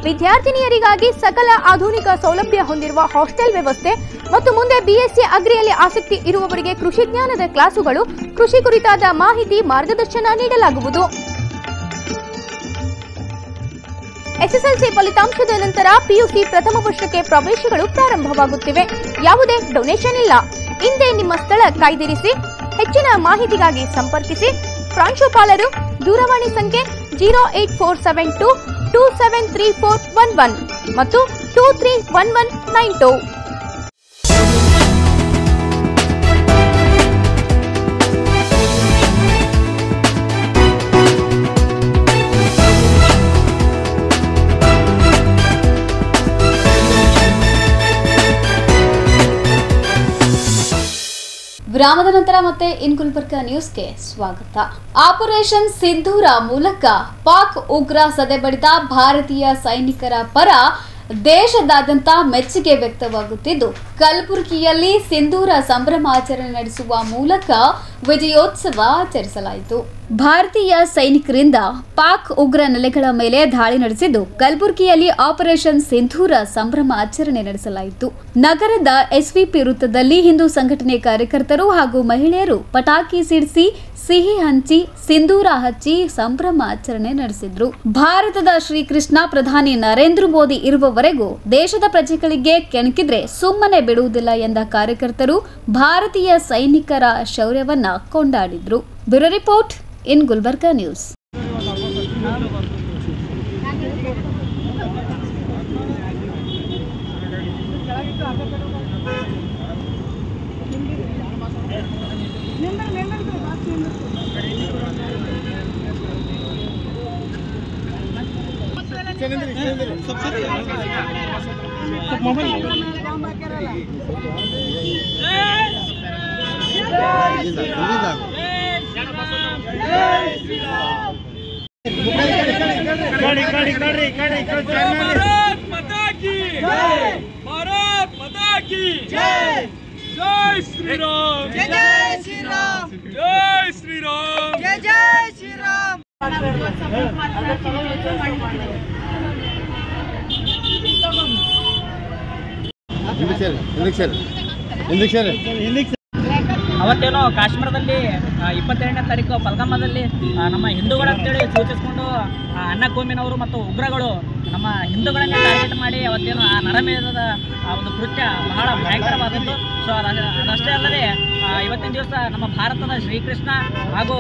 ವಿದ್ಯಾರ್ಥಿನಿಯರಿಗಾಗಿ ಸಕಲ ಆಧುನಿಕ ಸೌಲಭ್ಯ ಹೊಂದಿರುವ ಹಾಸ್ಟೆಲ್ ವ್ಯವಸ್ಥೆ ಮತ್ತು ಮುಂದೆ BSc ಅಗ್ರಿಯಲ್ಲಿ ಆಸಕ್ತಿ ಇರುವವರಿಗೆ ಕೃಷಿ ಜ್ಞಾನದ ಕ್ಲಾಸುಗಳು, ಕೃಷಿ ಕುರಿತಾದ ಮಾಹಿತಿ, ಮಾರ್ಗದರ್ಶನ ನೀಡಲಾಗುವುದು. SSLC ಫಲಿತಾಂಶದ ನಂತರ PUC ಪ್ರಥಮ ವರ್ಷಕ್ಕೆ ಪ್ರವೇಶಗಳು ಪ್ರಾರಂಭವಾಗುತ್ತಿವೆ. ಯಾವುದೇ ಡೊನೇಷನ್ ಇಲ್ಲ. ಹಿಂದೆ ನಿಮ್ಮ ಸ್ಥಳ ಕಾಯ್ದಿರಿಸಿ. ಹೆಚ್ಚಿನ ಮಾಹಿತಿಗಾಗಿ ಸಂಪರ್ಕಿಸಿ. ಪ್ರಾಂಶುಪಾಲರು ದೂರವಾಣಿ ಸಂಖ್ಯೆ 08472273411 ಮತ್ತು 231192. ವಿರಾಮದ ನಂತರ ಮತ್ತೆ ಇನ್ ಗುಲ್ಬರ್ಗಾ ನ್ಯೂಸ್ಗೆ ಸ್ವಾಗತ. ಆಪರೇಷನ್ ಸಿಂಧೂರ ಮೂಲಕ ಪಾಕ್ ಉಗ್ರ ಸದೆಬಡಿದ ಭಾರತೀಯ ಸೈನಿಕರ ಪರ ದೇಶದಾದ್ಯಂತ ಮೆಚ್ಚುಗೆ ವ್ಯಕ್ತವಾಗುತ್ತಿದ್ದು, ಕಲಬುರಗಿಯಲ್ಲಿ ಸಿಂಧೂರ ಸಂಭ್ರಮಾಚರಣೆ ನಡೆಸುವ ಮೂಲಕ ವಿಜಯೋತ್ಸವ ಆಚರಿಸಲಾಯಿತು. ಭಾರತೀಯ ಸೈನಿಕರಿಂದ ಪಾಕ್ ಉಗ್ರ ನೆಲೆಗಳ ಮೇಲೆ ದಾಳಿ ನಡೆಸಿದ್ದು, ಕಲಬುರಗಿಯಲ್ಲಿ ಆಪರೇಷನ್ ಸಿಂಧೂರ ಸಂಭ್ರಮ ಆಚರಣೆ ನಡೆಸಲಾಯಿತು. ನಗರದ ಎಸ್ವಿಪಿ ವೃತ್ತದಲ್ಲಿ ಹಿಂದೂ ಸಂಘಟನೆ ಕಾರ್ಯಕರ್ತರು ಹಾಗೂ ಮಹಿಳೆಯರು ಪಟಾಕಿ ಸಿಡಿಸಿ, ಸಿಹಿ ಹಂಚಿ, ಸಿಂಧೂರ ಹಚ್ಚಿ ಸಂಭ್ರಮ ಆಚರಣೆ ನಡೆಸಿದ್ರು. ಭಾರತದ ಶ್ರೀಕೃಷ್ಣ ಪ್ರಧಾನಿ ನರೇಂದ್ರ ಮೋದಿ ಇರುವವರೆಗೂ ದೇಶದ ಪ್ರಜೆಗಳಿಗೆ ಕೆಣಕಿದ್ರೆ ಸುಮ್ಮನೆ ಬಿಡುವುದಿಲ್ಲ ಎಂದ ಕಾರ್ಯಕರ್ತರು ಭಾರತೀಯ ಸೈನಿಕರ ಶೌರ್ಯವನ್ನ ಕೊಂಡಾಡಿದ್ರು. Bureau report in Gulbarga news. Bharat माता की जय, भारत माता की जय, जय श्री राम, जय श्री राम, जय श्री राम, जय श्री राम. ಅವತ್ತೇನೋ ಕಾಶ್ಮೀರದಲ್ಲಿ 22ನೇ ತಾರೀಕು ಪಲ್ಗಾಮದಲ್ಲಿ ನಮ್ಮ ಹಿಂದೂಗಳು ಅಂತೇಳಿ ಸೂಚಿಸಿಕೊಂಡು ಅನ್ನ ಕೋಮಿನವರು ಮತ್ತು ಉಗ್ರಗಳು ನಮ್ಮ ಹಿಂದೂಗಳನ್ನೇ ಟಾರ್ಗೆಟ್ ಮಾಡಿ ಅವತ್ತೇನು ಆ ನರಮೇಧದ ಒಂದು ಕೃತ್ಯ ಬಹಳ ಭಯಂಕರವಾದದ್ದು. ಸೊ ಅದಷ್ಟೇ ಅಲ್ಲದೆ ಇವತ್ತಿನ ದಿವಸ ನಮ್ಮ ಭಾರತದ ಶ್ರೀಕೃಷ್ಣ ಹಾಗೂ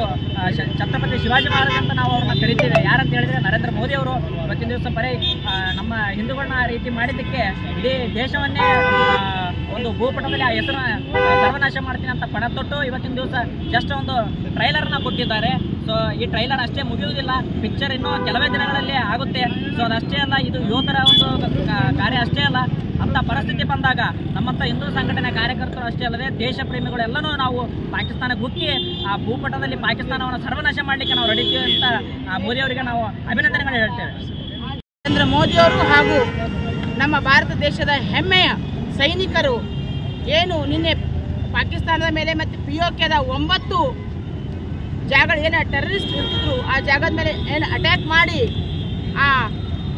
ಛತ್ರಪತಿ ಶಿವಾಜಿ ಮಹಾರಾಜ್ ಅಂತ ನಾವು ಅವ್ರನ್ನ ಕರಿತೀವಿ. ಯಾರಂತ ಹೇಳಿದರೆ ನರೇಂದ್ರ ಮೋದಿ ಅವರು ಇವತ್ತಿನ ದಿವಸ ಬರೀ ನಮ್ಮ ಹಿಂದೂಗಳನ್ನ ಆ ರೀತಿ ಮಾಡಿದ್ದಕ್ಕೆ ಇಡೀ ದೇಶವನ್ನೇ ಒಂದು ಭೂಪಟದಲ್ಲಿ ಆ ಹೆಸರನ್ನ ಸರ್ವನಾಶ ಮಾಡ್ತೀನಿ ಅಂತ ಪಣ ತೊಟ್ಟು ಇವತ್ತಿನ ದಿವಸ ಜಸ್ಟ್ ಒಂದು ಟ್ರೈಲರ್ನ ಕೊಟ್ಟಿದ್ದಾರೆ. ಸೊ ಈ ಟ್ರೈಲರ್ ಅಷ್ಟೇ ಮುಗಿಯುವುದಿಲ್ಲ, ಪಿಕ್ಚರ್ ಇನ್ನೂ ಕೆಲವೇ ದಿನಗಳಲ್ಲಿ ಆಗುತ್ತೆ. ಸೊ ಅದಷ್ಟೇ ಅಲ್ಲ, ಇದು ಯೋಧರ ಒಂದು ಕಾರ್ಯ ಅಷ್ಟೇ ಅಲ್ಲ. ಅಂಥ ಪರಿಸ್ಥಿತಿ ಬಂದಾಗ ನಮ್ಮಂಥ ಹಿಂದೂ ಸಂಘಟನೆ ಕಾರ್ಯಕರ್ತರು ಅಷ್ಟೇ ಅಲ್ಲದೆ ದೇಶ ಪ್ರೇಮಿಗಳೆಲ್ಲನೂ ನಾವು ಪಾಕಿಸ್ತಾನಕ್ಕೆ ಹುಕ್ಕಿ ಆ ಭೂಪಟದಲ್ಲಿ ಪಾಕಿಸ್ತಾನವನ್ನು ಸರ್ವನಾಶ ಮಾಡಲಿಕ್ಕೆ ನಾವು ರೆಡಿ ಇದ್ದೀವಿ ಅಂತ ಮೋದಿಯವರಿಗೆ ನಾವು ಅಭಿನಂದನೆಗಳು ಹೇಳ್ತೇವೆ. ನರೇಂದ್ರ ಮೋದಿಯವರು ಹಾಗೂ ನಮ್ಮ ಭಾರತ ದೇಶದ ಹೆಮ್ಮೆಯ ಸೈನಿಕರು ಏನು ನಿನ್ನೆ ಪಾಕಿಸ್ತಾನದ ಮೇಲೆ ಮತ್ತು POKದ 9 ಜಾಗಗಳು ಏನು ಟೆರರಿಸ್ಟ್ ಇರ್ತಿದ್ರು ಆ ಜಾಗದ ಮೇಲೆ ಏನು ಅಟ್ಯಾಕ್ ಮಾಡಿ ಆ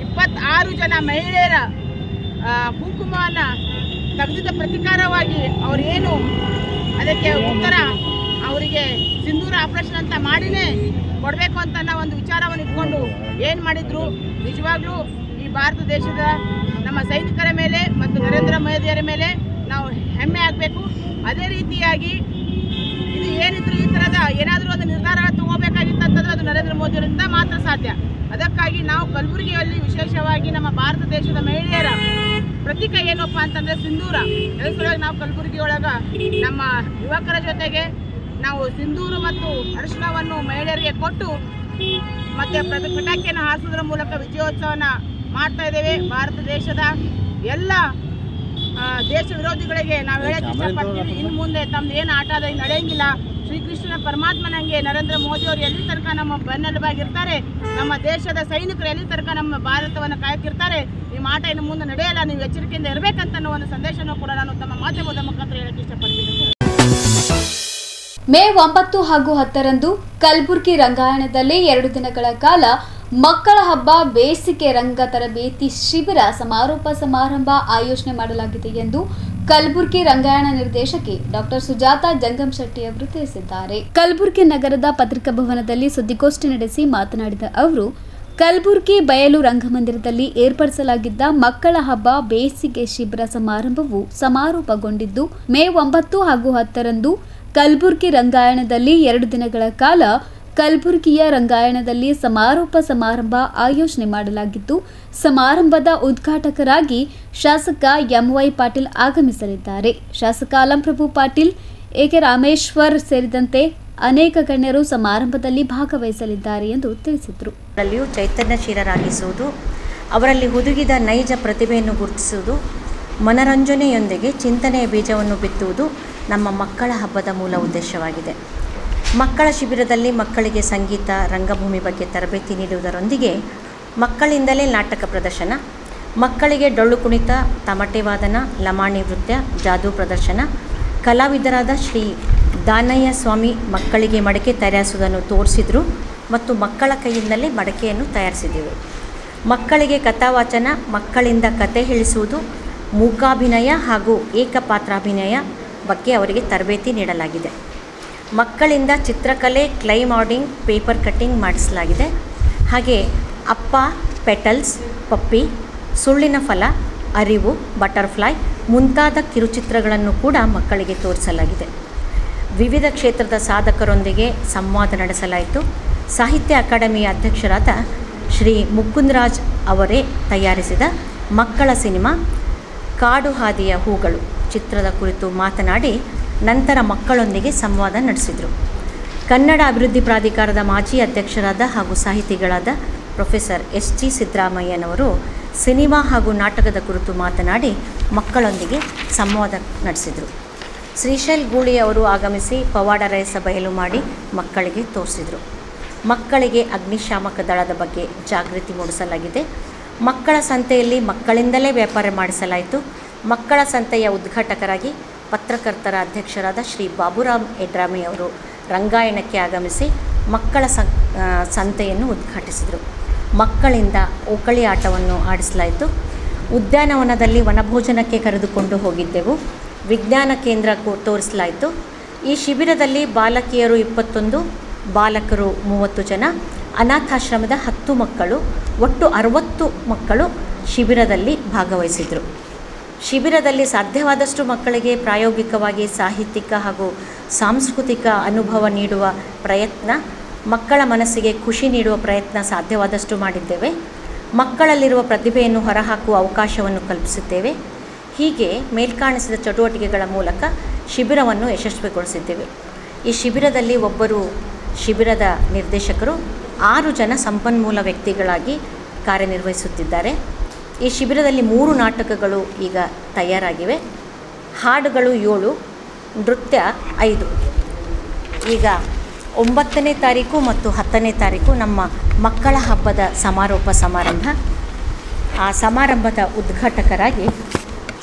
26 ಜನ ಮಹಿಳೆಯರ ಕುಂಕುಮವನ್ನು ತೆಗೆದಿದ್ದ ಪ್ರತಿಕಾರವಾಗಿ ಅವರೇನು ಅದಕ್ಕೆ ಉತ್ತರ ಅವರಿಗೆ ಸಿಂಧೂರ ಆಪರೇಷನ್ ಅಂತ ಮಾಡಿನೇ ಕೊಡಬೇಕು ಅಂತ ನಾವು ಒಂದು ವಿಚಾರವನ್ನು ಇಟ್ಕೊಂಡು ಏನು ಮಾಡಿದ್ರು. ನಿಜವಾಗ್ಲೂ ಈ ಭಾರತ ದೇಶದ ನಮ್ಮ ಸೈನಿಕರ ಮೇಲೆ ಮತ್ತು ನರೇಂದ್ರ ಮೋದಿಯವರ ಮೇಲೆ ನಾವು ಹೆಮ್ಮೆ ಆಗಬೇಕು. ಅದೇ ರೀತಿಯಾಗಿ ಇದು ಏನಿದ್ರು ಈ ಥರದ ಏನಾದರೂ ಒಂದು ನಿರ್ಧಾರ ತಗೋಬೇಕಾಗಿತ್ತಂತಂದ್ರೆ ಅದು ನರೇಂದ್ರ ಮೋದಿಯವರಿಂದ ಮಾತ್ರ ಸಾಧ್ಯ. ಅದಕ್ಕಾಗಿ ನಾವು ಕಲಬುರಗಿಯಲ್ಲಿ ವಿಶೇಷವಾಗಿ ನಮ್ಮ ಭಾರತ ದೇಶದ ಮಹಿಳೆಯರ ಪ್ರತೀಕ ಏನಪ್ಪ ಅಂತಂದರೆ ಸಿಂಧೂರ. ಅದರ ಸಲುವಾಗಿ ನಾವು ಕಲಬುರಗಿ ಒಳಗೆ ನಮ್ಮ ಯುವಕರ ಜೊತೆಗೆ ನಾವು ಸಿಂಧೂರು ಮತ್ತು ಅರಿಶಿಣವನ್ನು ಮಹಿಳೆಯರಿಗೆ ಕೊಟ್ಟು ಮತ್ತು ಪಟಾಕಿಯನ್ನು ಹಾರಿಸೋದ್ರ ಮೂಲಕ ವಿಜಯೋತ್ಸವನ ಮಾಡ್ತಾ ಇದ್ದೇವೆ. ಭಾರತ ದೇಶದ ಎಲ್ಲ ದೇಶ ವಿರೋಧಿಗಳಿಗೆ ನಾವು ಹೇಳಕ್ಕೆ ಇಷ್ಟಪಡ್ತೀವಿ, ಇನ್ನು ಮುಂದೆ ತಮ್ಮದು ಏನು ಆಟ ಅದ ನಡೆಯಂಗಿಲ್ಲ. ಶ್ರೀಕೃಷ್ಣನ ಪರಮಾತ್ಮನಂಗೆ ನರೇಂದ್ರ ಮೋದಿಯವರು ಎಲ್ಲಿ ತನಕ ನಮ್ಮ ಬೆನ್ನೆಲುಬಾಗಿರ್ತಾರೆ, ನಮ್ಮ ದೇಶದ ಸೈನಿಕರು ಎಲ್ಲಿ ತನಕ ನಮ್ಮ ಭಾರತವನ್ನು ಕಾಯುತ್ತಿರ್ತಾರೆ, ನಿಮ್ಮ ಆಟ ಇನ್ನು ಮುಂದೆ ನಡೆಯಲ್ಲ, ನೀವು ಎಚ್ಚರಿಕೆಯಿಂದ ಇರಬೇಕಂತ ಅನ್ನೋ ಒಂದು ಸಂದೇಶನೂ ಕೂಡ ನಾನು ತಮ್ಮ ಮಾಧ್ಯಮದ ಮುಖಾಂತರ ಹೇಳಕ್ಕೆ ಇಷ್ಟಪಡ್ತೀನಿ. ಮೇ 9 ಹಾಗೂ 10ರಂದು ಕಲಬುರಗಿ ರಂಗಾಯಣದಲ್ಲಿ 2 ದಿನಗಳ ಕಾಲ ಮಕ್ಕಳ ಹಬ್ಬ ಬೇಸಿಗೆ ರಂಗ ತರಬೇತಿ ಶಿಬಿರ ಸಮಾರೋಪ ಸಮಾರಂಭ ಆಯೋಜನೆ ಮಾಡಲಾಗಿದೆ ಎಂದು ಕಲಬುರಗಿ ರಂಗಾಯಣ ನಿರ್ದೇಶಕಿ ಡಾಕ್ಟರ್ ಸುಜಾತಾ ಜಂಗಮ್ ಶೆಟ್ಟಿ ಅವರು ತಿಳಿಸಿದ್ದಾರೆ. ಕಲಬುರಗಿ ನಗರದ ಪತ್ರಿಕಾ ಭವನದಲ್ಲಿ ಸುದ್ದಿಗೋಷ್ಠಿ ನಡೆಸಿ ಮಾತನಾಡಿದ ಅವರು, ಕಲಬುರಗಿ ಬಯಲು ರಂಗಮಂದಿರದಲ್ಲಿ ಏರ್ಪಡಿಸಲಾಗಿದ್ದ ಮಕ್ಕಳ ಹಬ್ಬ ಬೇಸಿಗೆ ಶಿಬಿರ ಸಮಾರಂಭವು ಸಮಾರೋಪಗೊಂಡಿದ್ದು, ಮೇ 9 ಹಾಗೂ 10ರಂದು ಕಲಬುರಗಿ ರಂಗಾಯಣದಲ್ಲಿ 2 ದಿನಗಳ ಕಾಲ ಕಲಬುರಗಿಯ ರಂಗಾಯಣದಲ್ಲಿ ಸಮಾರೋಪ ಸಮಾರಂಭ ಆಯೋಜನೆ ಮಾಡಲಾಗಿದ್ದು, ಸಮಾರಂಭದ ಉದ್ಘಾಟಕರಾಗಿ ಶಾಸಕ MY ಪಾಟೀಲ್ ಆಗಮಿಸಲಿದ್ದಾರೆ. ಶಾಸಕ ಅಲಂಪ್ರಭು ಪಾಟೀಲ್, AK ರಾಮೇಶ್ವರ್ ಸೇರಿದಂತೆ ಅನೇಕ ಗಣ್ಯರು ಸಮಾರಂಭದಲ್ಲಿ ಭಾಗವಹಿಸಲಿದ್ದಾರೆ ಎಂದು ತಿಳಿಸಿದರು. ಚೈತನ್ಯಶೀಲರಾಗಿಸುವುದು, ಅವರಲ್ಲಿ ಹುದುಗಿದ ನೈಜ ಪ್ರತಿಭೆಯನ್ನು ಗುರುತಿಸುವುದು ಮನರಂಜನೆಯೊಂದಿಗೆ ಚಿಂತನೆಯ ಬೀಜವನ್ನು ಬಿತ್ತುವುದು ನಮ್ಮ ಮಕ್ಕಳ ಹಬ್ಬದ ಮೂಲ ಉದ್ದೇಶವಾಗಿದೆ. ಮಕ್ಕಳ ಶಿಬಿರದಲ್ಲಿ ಮಕ್ಕಳಿಗೆ ಸಂಗೀತ, ರಂಗಭೂಮಿ ಬಗ್ಗೆ ತರಬೇತಿ ನೀಡುವುದರೊಂದಿಗೆ ಮಕ್ಕಳಿಂದಲೇ ನಾಟಕ ಪ್ರದರ್ಶನ, ಮಕ್ಕಳಿಗೆ ಡೊಳ್ಳು ಕುಣಿತ, ತಮಟೆ ವಾದನ, ಲಮಾಣಿ ನೃತ್ಯ, ಜಾದೂ ಪ್ರದರ್ಶನ, ಕಲಾವಿದರಾದ ಶ್ರೀ ದಾನಯ್ಯ ಸ್ವಾಮಿ ಮಕ್ಕಳಿಗೆ ಮಡಕೆ ತಯಾರಿಸುವುದನ್ನು ತೋರಿಸಿದರು ಮತ್ತು ಮಕ್ಕಳ ಕೈಯಿಂದಲೇ ಮಡಕೆಯನ್ನು ತಯಾರಿಸಿದೆವು. ಮಕ್ಕಳಿಗೆ ಕಥಾವಾಚನ, ಮಕ್ಕಳಿಂದ ಕತೆ ಹೇಳಿಸುವುದು, ಮೂಕಾಭಿನಯ ಹಾಗೂ ಏಕಪಾತ್ರಾಭಿನಯ ಬಗ್ಗೆ ಅವರಿಗೆ ತರಬೇತಿ ನೀಡಲಾಗಿದೆ. ಮಕ್ಕಳಿಂದ ಚಿತ್ರಕಲೆ, ಕ್ಲೈ ಮಾಡೆಲಿಂಗ್, ಪೇಪರ್ ಕಟ್ಟಿಂಗ್ ಮಾಡಿಸಲಾಗಿದೆ. ಹಾಗೆ ಅಪ್ಪ, ಪೆಟಲ್ಸ್, ಪಪ್ಪಿ, ಸುಳ್ಳಿನ ಫಲ, ಅರಿವು, ಬಟರ್ಫ್ಲೈ ಮುಂತಾದ ಕಿರುಚಿತ್ರಗಳನ್ನು ಕೂಡ ಮಕ್ಕಳಿಗೆ ತೋರಿಸಲಾಗಿದೆ. ವಿವಿಧ ಕ್ಷೇತ್ರದ ಸಾಧಕರೊಂದಿಗೆ ಸಂವಾದ ನಡೆಸಲಾಯಿತು. ಸಾಹಿತ್ಯ ಅಕಾಡೆಮಿಯ ಅಧ್ಯಕ್ಷರಾದ ಶ್ರೀ ಮುಕುಂದರಾಜ್ ಅವರೇ ತಯಾರಿಸಿದ ಮಕ್ಕಳ ಸಿನಿಮಾ ಕಾಡು ಹಾದಿಯ ಹೂಗಳು ಚಿತ್ರದ ಕುರಿತು ಮಾತನಾಡಿ ನಂತರ ಮಕ್ಕಳೊಂದಿಗೆ ಸಂವಾದ ನಡೆಸಿದರು. ಕನ್ನಡ ಅಭಿವೃದ್ಧಿ ಪ್ರಾಧಿಕಾರದ ಮಾಜಿ ಅಧ್ಯಕ್ಷರಾದ ಹಾಗೂ ಸಾಹಿತಿಗಳಾದ ಪ್ರೊಫೆಸರ್ ಎಸ್.ಜಿ. ಸಿದ್ದರಾಮಯ್ಯನವರು ಸಿನಿಮಾ ಹಾಗೂ ನಾಟಕದ ಕುರಿತು ಮಾತನಾಡಿ ಮಕ್ಕಳೊಂದಿಗೆ ಸಂವಾದ ನಡೆಸಿದರು. ಶ್ರೀಶೈಲ್ ಗೂಳಿ ಅವರು ಆಗಮಿಸಿ ಪವಾಡ ರೈಸ ಬಯಲು ಮಾಡಿ ಮಕ್ಕಳಿಗೆ ತೋರಿಸಿದರು. ಮಕ್ಕಳಿಗೆ ಅಗ್ನಿಶಾಮಕ ದಳದ ಬಗ್ಗೆ ಜಾಗೃತಿ ಮೂಡಿಸಲಾಗಿದೆ. ಮಕ್ಕಳ ಸಂತೆಯಲ್ಲಿ ಮಕ್ಕಳಿಂದಲೇ ವ್ಯಾಪಾರ ಮಾಡಿಸಲಾಯಿತು. ಮಕ್ಕಳ ಸಂತೆಯ ಉದ್ಘಾಟಕರಾಗಿ ಪತ್ರಕರ್ತರ ಅಧ್ಯಕ್ಷರಾದ ಶ್ರೀ ಬಾಬುರಾಮ್ ಎಡ್ರಾಮಿ ಅವರು ರಂಗಾಯಣಕ್ಕೆ ಆಗಮಿಸಿ ಮಕ್ಕಳ ಸಂತೆಯನ್ನು ಉದ್ಘಾಟಿಸಿದರು. ಮಕ್ಕಳಿಂದ ಓಕಳಿ ಆಟವನ್ನು ಆಡಿಸಲಾಯಿತು. ಉದ್ಯಾನವನದಲ್ಲಿ ವನಭೋಜನಕ್ಕೆ ಕರೆದುಕೊಂಡು ಹೋಗಿದ್ದೆವು. ವಿಜ್ಞಾನ ಕೇಂದ್ರ ತೋರಿಸಲಾಯಿತು. ಈ ಶಿಬಿರದಲ್ಲಿ ಬಾಲಕಿಯರು 21, ಬಾಲಕರು 30 ಜನ, ಅನಾಥಾಶ್ರಮದ 10 ಮಕ್ಕಳು, ಒಟ್ಟು 60 ಮಕ್ಕಳು ಶಿಬಿರದಲ್ಲಿ ಭಾಗವಹಿಸಿದರು. ಶಿಬಿರದಲ್ಲಿ ಸಾಧ್ಯವಾದಷ್ಟು ಮಕ್ಕಳಿಗೆ ಪ್ರಾಯೋಗಿಕವಾಗಿ ಸಾಹಿತ್ಯಿಕ ಹಾಗೂ ಸಾಂಸ್ಕೃತಿಕ ಅನುಭವ ನೀಡುವ ಪ್ರಯತ್ನ, ಮಕ್ಕಳ ಮನಸ್ಸಿಗೆ ಖುಷಿ ನೀಡುವ ಪ್ರಯತ್ನ ಸಾಧ್ಯವಾದಷ್ಟು ಮಾಡಿದ್ದೇವೆ. ಮಕ್ಕಳಲ್ಲಿರುವ ಪ್ರತಿಭೆಯನ್ನು ಹೊರಹಾಕುವ ಅವಕಾಶವನ್ನು ಕಲ್ಪಿಸಿದ್ದೇವೆ. ಹೀಗೆ ಮೇಲ್ಕಾಣಿಸಿದ ಚಟುವಟಿಕೆಗಳ ಮೂಲಕ ಶಿಬಿರವನ್ನು ಯಶಸ್ವಿಗೊಳಿಸಿದ್ದೇವೆ. ಈ ಶಿಬಿರದಲ್ಲಿ ಒಬ್ಬರು ಶಿಬಿರದ ನಿರ್ದೇಶಕರು, 6 ಜನ ಸಂಪನ್ಮೂಲ ವ್ಯಕ್ತಿಗಳಾಗಿ ಕಾರ್ಯನಿರ್ವಹಿಸುತ್ತಿದ್ದಾರೆ. ಈ ಶಿಬಿರದಲ್ಲಿ 3 ನಾಟಕಗಳು ಈಗ ತಯಾರಾಗಿವೆ. ಹಾಡುಗಳು 7, ನೃತ್ಯ 5. ಈಗ 9ನೇ ತಾರೀಕು ಮತ್ತು 10ನೇ ತಾರೀಕು ನಮ್ಮ ಮಕ್ಕಳ ಹಬ್ಬದ ಸಮಾರಂಭ. ಆ ಸಮಾರಂಭದ ಉದ್ಘಾಟಕರಾಗಿ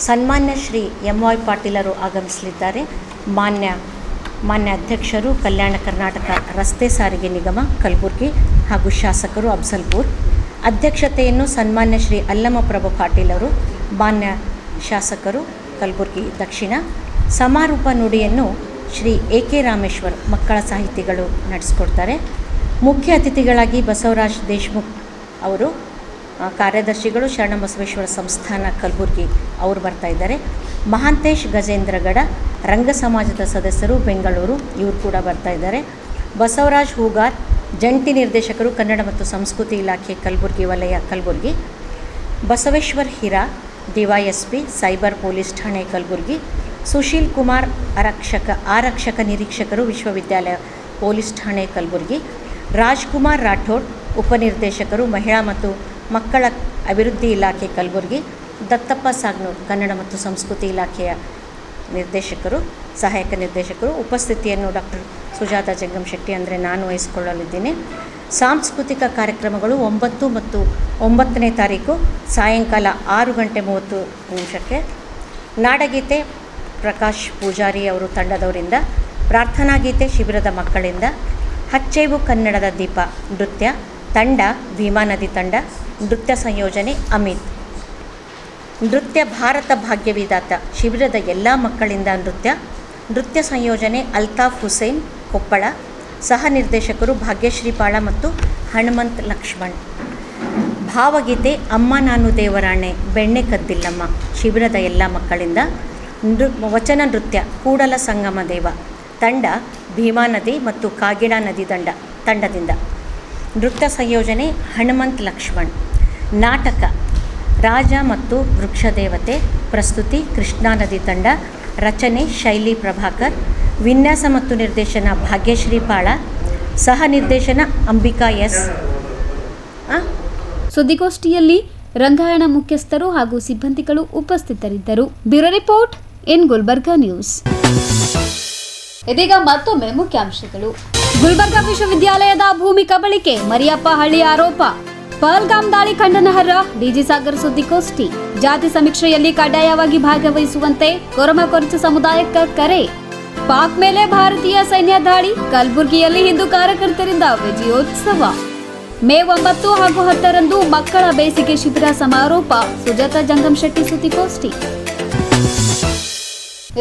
ಸನ್ಮಾನ್ಯ ಶ್ರೀ ಎಂ.ವೈ. ಪಾಟೀಲರು ಆಗಮಿಸಲಿದ್ದಾರೆ. ಮಾನ್ಯ ಅಧ್ಯಕ್ಷರು ಕಲ್ಯಾಣ ಕರ್ನಾಟಕ ರಸ್ತೆ ಸಾರಿಗೆ ನಿಗಮ ಕಲಬುರಗಿ ಹಾಗೂ ಶಾಸಕರು ಅಫ್ಜಲ್ಪುರ್. ಅಧ್ಯಕ್ಷತೆಯನ್ನು ಸನ್ಮಾನ್ಯ ಶ್ರೀ ಅಲ್ಲಮಪ್ರಭು ಪಾಟೀಲರು, ಮಾನ್ಯ ಶಾಸಕರು ಕಲಬುರಗಿ ದಕ್ಷಿಣ. ಸಮಾರೋಪ ನುಡಿಯನ್ನು ಶ್ರೀ ಎ.ಕೆ. ರಾಮೇಶ್ವರ್ ಮಕ್ಕಳ ಸಾಹಿತಿಗಳು ನಡೆಸಿಕೊಡ್ತಾರೆ. ಮುಖ್ಯ ಅತಿಥಿಗಳಾಗಿ ಬಸವರಾಜ್ ದೇಶಮುಖ್ ಅವರು, ಕಾರ್ಯದರ್ಶಿಗಳು ಶರಣಬಸವೇಶ್ವರ ಸಂಸ್ಥಾನ ಕಲಬುರಗಿ ಅವರು ಬರ್ತಾ ಇದ್ದಾರೆ. ಮಹಾಂತೇಶ್ ಗಜೇಂದ್ರಗಡ ರಂಗ ಸಮಾಜದ ಸದಸ್ಯರು ಬೆಂಗಳೂರು, ಇವರು ಕೂಡ ಬರ್ತಾ ಇದ್ದಾರೆ. ಬಸವರಾಜ್ ಹೂಗಾರ್ ಜಂಟಿ ನಿರ್ದೇಶಕರು ಕನ್ನಡ ಮತ್ತು ಸಂಸ್ಕೃತಿ ಇಲಾಖೆ ಕಲಬುರಗಿ ವಲಯ ಕಲಬುರಗಿ. ಬಸವೇಶ್ವರ್ ಹಿರಾ ಡಿವೈಎಸ್ಪಿ ಸೈಬರ್ ಪೊಲೀಸ್ ಠಾಣೆ ಕಲಬುರಗಿ. ಸುಶೀಲ್ ಕುಮಾರ್ ಆರಕ್ಷಕ ನಿರೀಕ್ಷಕರು ವಿಶ್ವವಿದ್ಯಾಲಯ ಪೊಲೀಸ್ ಠಾಣೆ ಕಲಬುರಗಿ. ರಾಜ್ಕುಮಾರ್ ರಾಠೋಡ್ ಉಪನಿರ್ದೇಶಕರು ಮಹಿಳಾ ಮತ್ತು ಮಕ್ಕಳ ಅಭಿವೃದ್ಧಿ ಇಲಾಖೆ ಕಲಬುರಗಿ. ದತ್ತಪ್ಪ ಸಾಗ್ನೂರ್ ಕನ್ನಡ ಮತ್ತು ಸಂಸ್ಕೃತಿ ಇಲಾಖೆಯ ನಿರ್ದೇಶಕರು, ಸಹಾಯಕ ನಿರ್ದೇಶಕರು. ಉಪಸ್ಥಿತಿಯನ್ನು ಡಾಕ್ಟರ್ ಸುಜಾತ ಜಂಗಮಶೆಟ್ಟಿ ಅಂದರೆ ನಾನು ವಹಿಸಿಕೊಳ್ಳಲಿದ್ದೇನೆ. ಸಾಂಸ್ಕೃತಿಕ ಕಾರ್ಯಕ್ರಮಗಳು 9 ಮತ್ತು 9ನೇ ತಾರೀಕು ಸಾಯಂಕಾಲ 6:30 ನಾಡಗೀತೆ ಪ್ರಕಾಶ್ ಪೂಜಾರಿ ಅವರು ತಂಡದವರಿಂದ, ಪ್ರಾರ್ಥನಾ ಗೀತೆ ಶಿಬಿರದ ಮಕ್ಕಳಿಂದ, ಹಚ್ಚೇವು ಕನ್ನಡದ ದೀಪ ನೃತ್ಯ ತಂಡ ಭೀಮಾ ನದಿ ತಂಡ, ನೃತ್ಯ ಸಂಯೋಜನೆ ಅಮಿತ್. ನೃತ್ಯ ಭಾರತ ಭಾಗ್ಯವಿದಾತ ಶಿಬಿರದ ಎಲ್ಲ ಮಕ್ಕಳಿಂದ ನೃತ್ಯ ಸಂಯೋಜನೆ ಅಲ್ತಾಫ್ ಹುಸೇನ್ ಕೊಪ್ಪಳ. ಸಹ ನಿರ್ದೇಶಕರು ಭಾಗ್ಯಶ್ರೀ ಪಾಳ ಮತ್ತು ಹನುಮಂತ್ ಲಕ್ಷ್ಮಣ್. ಭಾವಗೀತೆ ಅಮ್ಮ ನಾನು ದೇವರಾಣೆ ಬೆಣ್ಣೆ ಕದ್ದಿಲ್ಲಮ್ಮ ಶಿಬಿರದ ಎಲ್ಲ ಮಕ್ಕಳಿಂದ. ವಚನ ನೃತ್ಯ ಕೂಡಲ ಸಂಗಮ ದೇವ ತಂಡ ಭೀಮಾ ನದಿ ಮತ್ತು ಕಾಗಿಡ ನದಿ ತಂಡದಿಂದ. ನೃತ್ಯ ಸಂಯೋಜನೆ ಹನುಮಂತ್ ಲಕ್ಷ್ಮಣ್. ನಾಟಕ ರಾಜ ಮತ್ತು ವೃಕ್ಷದೇವತೆ ಪ್ರಸ್ತುತಿ ಕೃಷ್ಣಾ ನದಿ ತಂಡ. ರಚನೆ ಶೈಲಿ ಪ್ರಭಾಕರ್. ವಿನ್ಯಾಸ ಮತ್ತು ನಿರ್ದೇಶನ ಭಾಗ್ಯಶ್ರೀ ಪಾಳ. ಸಹ ನಿರ್ದೇಶನ ಅಂಬಿಕಾ ಎಸ್. ಸುದ್ದಿಗೋಷ್ಠಿಯಲ್ಲಿ ರಂಗಾಯಣ ಮುಖ್ಯಸ್ಥರು ಹಾಗೂ ಸಿಬ್ಬಂದಿಗಳು ಉಪಸ್ಥಿತರಿದ್ದರು. Bureau report in Gulbarga news. ಇದೀಗ ಮತ್ತೊಮ್ಮೆ ಮುಖ್ಯಾಂಶಗಳು. ಗುಲ್ಬರ್ಗಾ ವಿಶ್ವವಿದ್ಯಾಲಯದ ಭೂಮಿ ಕಬಳಿಕೆ, ಮರಿಯಪ್ಪ ಹಳ್ಳಿ ಆರೋಪ. ಪಹಲ್ಗಾಮ್ ದಾಳಿ ಖಂಡನಾರ್ಹ, ಡಿಜಿ ಸಾಗರ್ ಸುದ್ದಿಗೋಷ್ಠಿ. ಜಾತಿ ಸಮೀಕ್ಷೆಯಲ್ಲಿ ಕಡ್ಡಾಯವಾಗಿ ಭಾಗವಹಿಸುವಂತೆ ಕೊರಮಕೊರಚ ಸಮುದಾಯಕ್ಕೆ ಕರೆ. ಪಾಕ್ ಮೇಲೆ ಭಾರತೀಯ ಸೈನ್ಯ ದಾಳಿ, ಕಲಬುರಗಿಯಲ್ಲಿ ಹಿಂದೂ ಕಾರ್ಯಕರ್ತರಿಂದ ವಿಜಯೋತ್ಸವ. ಮೇ 9 ಹಾಗೂ 10ರಂದು ಮಕ್ಕಳ ಬೇಸಿಗೆ ಶಿಬಿರ ಸಮಾರೋಪ. ಸುಜಾತ ಜಂಗಂಶೆಟ್ಟಿ ಸುದ್ದಿಗೋಷ್ಠಿ.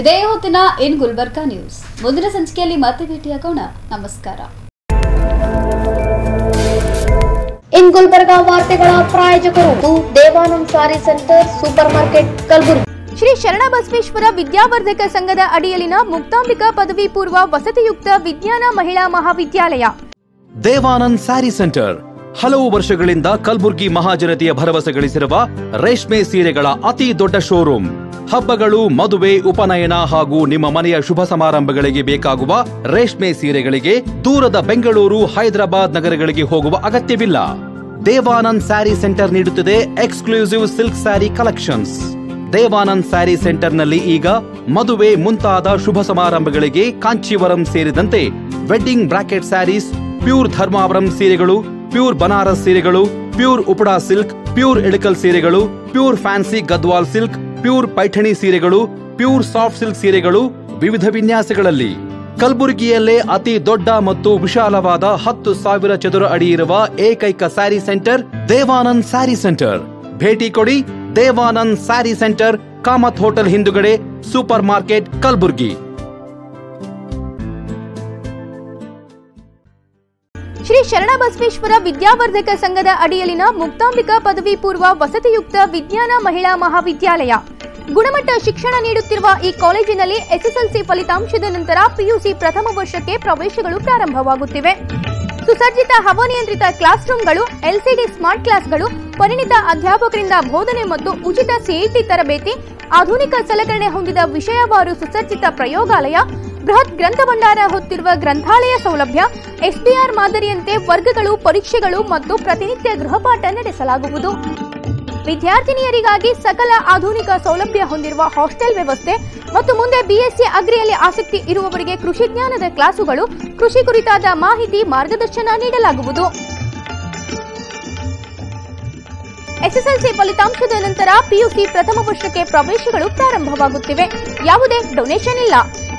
ಇದೇ ಹೊತ್ತಿನ ಇನ್ ಗುಲ್ಬರ್ಗಾ ನ್ಯೂಸ್. ಮುಂದಿನ ಸಂಚಿಕೆಯಲ್ಲಿ ಮತ್ತೆ ಭೇಟಿಯಾಗೋಣ. ನಮಸ್ಕಾರ. ಇನ್ ಗುಲ್ಬರ್ಗಾ ವಾರ್ತೆಗಳ ಪ್ರಾಯೋಜಕರು Devanand sari centre supermarket Kalaburagi. Shri Sharanabasaveshwara Vidyavardhaka ಸಂಘದ ಅಡಿಯಲ್ಲಿನ ಮುಕ್ತಾಂಬಿಕಾ ಪದವಿ ಪೂರ್ವ ವಸತಿಯುಕ್ತ ವಿಜ್ಞಾನ ಮಹಿಳಾ ಮಹಾವಿದ್ಯಾಲಯ. ದೇವಾನಂದ್ ಸ್ಯಾರಿ ಸೆಂಟರ್ ಹಲವು ವರ್ಷಗಳಿಂದ ಕಲಬುರ್ಗಿ ಮಹಾಜನತೆಯ ಭರವಸೆ ಗಳಿಸಿರುವ ರೇಷ್ಮೆ ಸೀರೆಗಳ ಅತಿ ದೊಡ್ಡ ಶೋರೂಮ್. ಹಬ್ಬಗಳು, ಮದುವೆ, ಉಪನಯನ ಹಾಗೂ ನಿಮ್ಮ ಮನೆಯ ಶುಭ ಸಮಾರಂಭಗಳಿಗೆ ಬೇಕಾಗುವ ರೇಷ್ಮೆ ಸೀರೆಗಳಿಗೆ ದೂರದ ಬೆಂಗಳೂರು, ಹೈದರಾಬಾದ್ ನಗರಗಳಿಗೆ ಹೋಗುವ ಅಗತ್ಯವಿಲ್ಲ. ದೇವಾನಂದ್ ಸ್ಯಾರಿ ಸೆಂಟರ್ ನೀಡುತ್ತಿದೆ exclusive silk sari collections. Devanand sari ಸೆಂಟರ್ನಲ್ಲಿ ಈಗ ಮದುವೆ ಮುಂತಾದ ಶುಭ ಸಮಾರಂಭಗಳಿಗೆ ಕಾಂಚೀವರಂ ಸೇರಿದಂತೆ wedding brocade saris, pure Dharmavaram ಸೀರೆಗಳು, ಪ್ಯೂರ್ ಬನಾರಸ್ ಸೀರೆಗಳು, pure Uppada silk, pure Ilkal ಸೀರೆಗಳು, pure fancy Gadwal silk, pure Paithani ಸೀರೆಗಳು, ಪ್ಯೂರ್ ಸಾಫ್ಟ್ ಸಿಲ್ಕ್ ಸೀರೆಗಳು ವಿವಿಧ ವಿನ್ಯಾಸಗಳಲ್ಲಿ. ಕಲಬುರಗಿಯಲ್ಲೇ ಅತಿ ದೊಡ್ಡ ಮತ್ತು ವಿಶಾಲವಾದ 10,000 ಚದುರ ಅಡಿ ಇರುವ ಏಕೈಕ ಸ್ಯಾರಿ ಸೆಂಟರ್ ದೇವಾನಂದ್ ಸ್ಯಾರಿ ಸೆಂಟರ್. ಭೇಟಿ ಕೊಡಿ. ದೇವಾನಂದ್ ಸ್ಯಾರಿ ಸೆಂಟರ್, ಕಾಮತ್ ಹೋಟೆಲ್ ಹಿಂದುಗಡೆ, ಸೂಪರ್ ಮಾರ್ಕೆಟ್, ಕಲಬುರಗಿ. ಶ್ರೀ ಶರಣಬಸವೇಶ್ವರ ವಿದ್ಯಾವರ್ಧಕ ಸಂಘದ ಅಡಿಯಲ್ಲಿನ ಮುಕ್ತಾಂಬಿಕಾ ಪದವಿ ಪೂರ್ವ ವಸತಿಯುಕ್ತ ವಿಜ್ಞಾನ ಮಹಿಳಾ ಮಹಾವಿದ್ಯಾಲಯ. ಗುಣಮಟ್ಟ ಶಿಕ್ಷಣ ನೀಡುತ್ತಿರುವ ಈ ಕಾಲೇಜಿನಲ್ಲಿ ಎಸ್ಎಸ್ಎಲ್ಸಿ ಫಲಿತಾಂಶದ ನಂತರ ಪಿಯುಸಿ ಪ್ರಥಮ ವರ್ಷಕ್ಕೆ ಪ್ರವೇಶಗಳು ಪ್ರಾರಂಭವಾಗುತ್ತಿವೆ. ಸುಸಜ್ಜಿತ ಹವಾನಿಯಂತ್ರಿತ ಕ್ಲಾಸ್ ರೂಮ್ಗಳು, ಎಲ್ಸಿಡಿ ಸ್ಮಾರ್ಟ್ ಕ್ಲಾಸ್ಗಳು, ಪರಿಣಿತ ಅಧ್ಯಾಪಕರಿಂದ ಬೋಧನೆ ಮತ್ತು ಉಚಿತ ಸಿಇಟಿ ತರಬೇತಿ, ಆಧುನಿಕ ಸಲಕರಣೆ ಹೊಂದಿದ ವಿಷಯವಾರು ಸುಸಜ್ಜಿತ ಪ್ರಯೋಗಾಲಯ, ಬೃಹತ್ ಗ್ರಂಥ ಭಂಡಾರ ಹೊತ್ತಿರುವ ಗ್ರಂಥಾಲಯ ಸೌಲಭ್ಯ, ಎಸ್ಬಿಆರ್ ಮಾದರಿಯಂತೆ ವರ್ಗಗಳು, ಪರೀಕ್ಷೆಗಳು ಮತ್ತು ಪ್ರತಿನಿತ್ಯ ಗೃಹಪಾಠ ನಡೆಸಲಾಗುವುದು. ವಿದ್ಯಾರ್ಥಿನಿಯರಿಗಾಗಿ ಸಕಲ ಆಧುನಿಕ ಸೌಲಭ್ಯ ಹೊಂದಿರುವ ಹಾಸ್ಟೆಲ್ ವ್ಯವಸ್ಥೆ ಮತ್ತು ಮುಂದೆ ಬಿಎಸ್ಸಿ ಅಗ್ರಿಯಲ್ಲಿ ಆಸಕ್ತಿ ಇರುವವರಿಗೆ ಕೃಷಿ ಜ್ಞಾನದ ಕ್ಲಾಸುಗಳು, ಕೃಷಿ ಕುರಿತಾದ ಮಾಹಿತಿ, ಮಾರ್ಗದರ್ಶನ ನೀಡಲಾಗುವುದು. ಎಸ್ಎಸ್ಎಲ್ಸಿ ಫಲಿತಾಂಶದ ನಂತರ ಪಿಯುಸಿ ಪ್ರಥಮ ವರ್ಷಕ್ಕೆ ಪ್ರವೇಶಗಳು ಪ್ರಾರಂಭವಾಗುತ್ತಿವೆ. ಯಾವುದೇ ಡೊನೇಷನ್ ಇಲ್ಲ.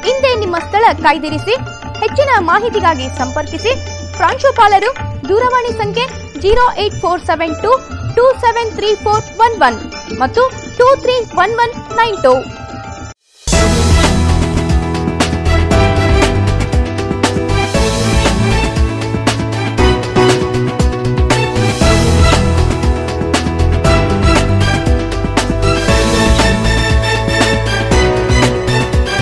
ಹಿಂದೆ ನಿಮ್ಮ ಸ್ಥಳ ಕಾಯ್ದಿರಿಸಿ. ಹೆಚ್ಚಿನ ಮಾಹಿತಿಗಾಗಿ ಸಂಪರ್ಕಿಸಿ. ಪ್ರಾಂಶುಪಾಲರು ದೂರವಾಣಿ ಸಂಖ್ಯೆ 08472273411 ಮತ್ತು 231192.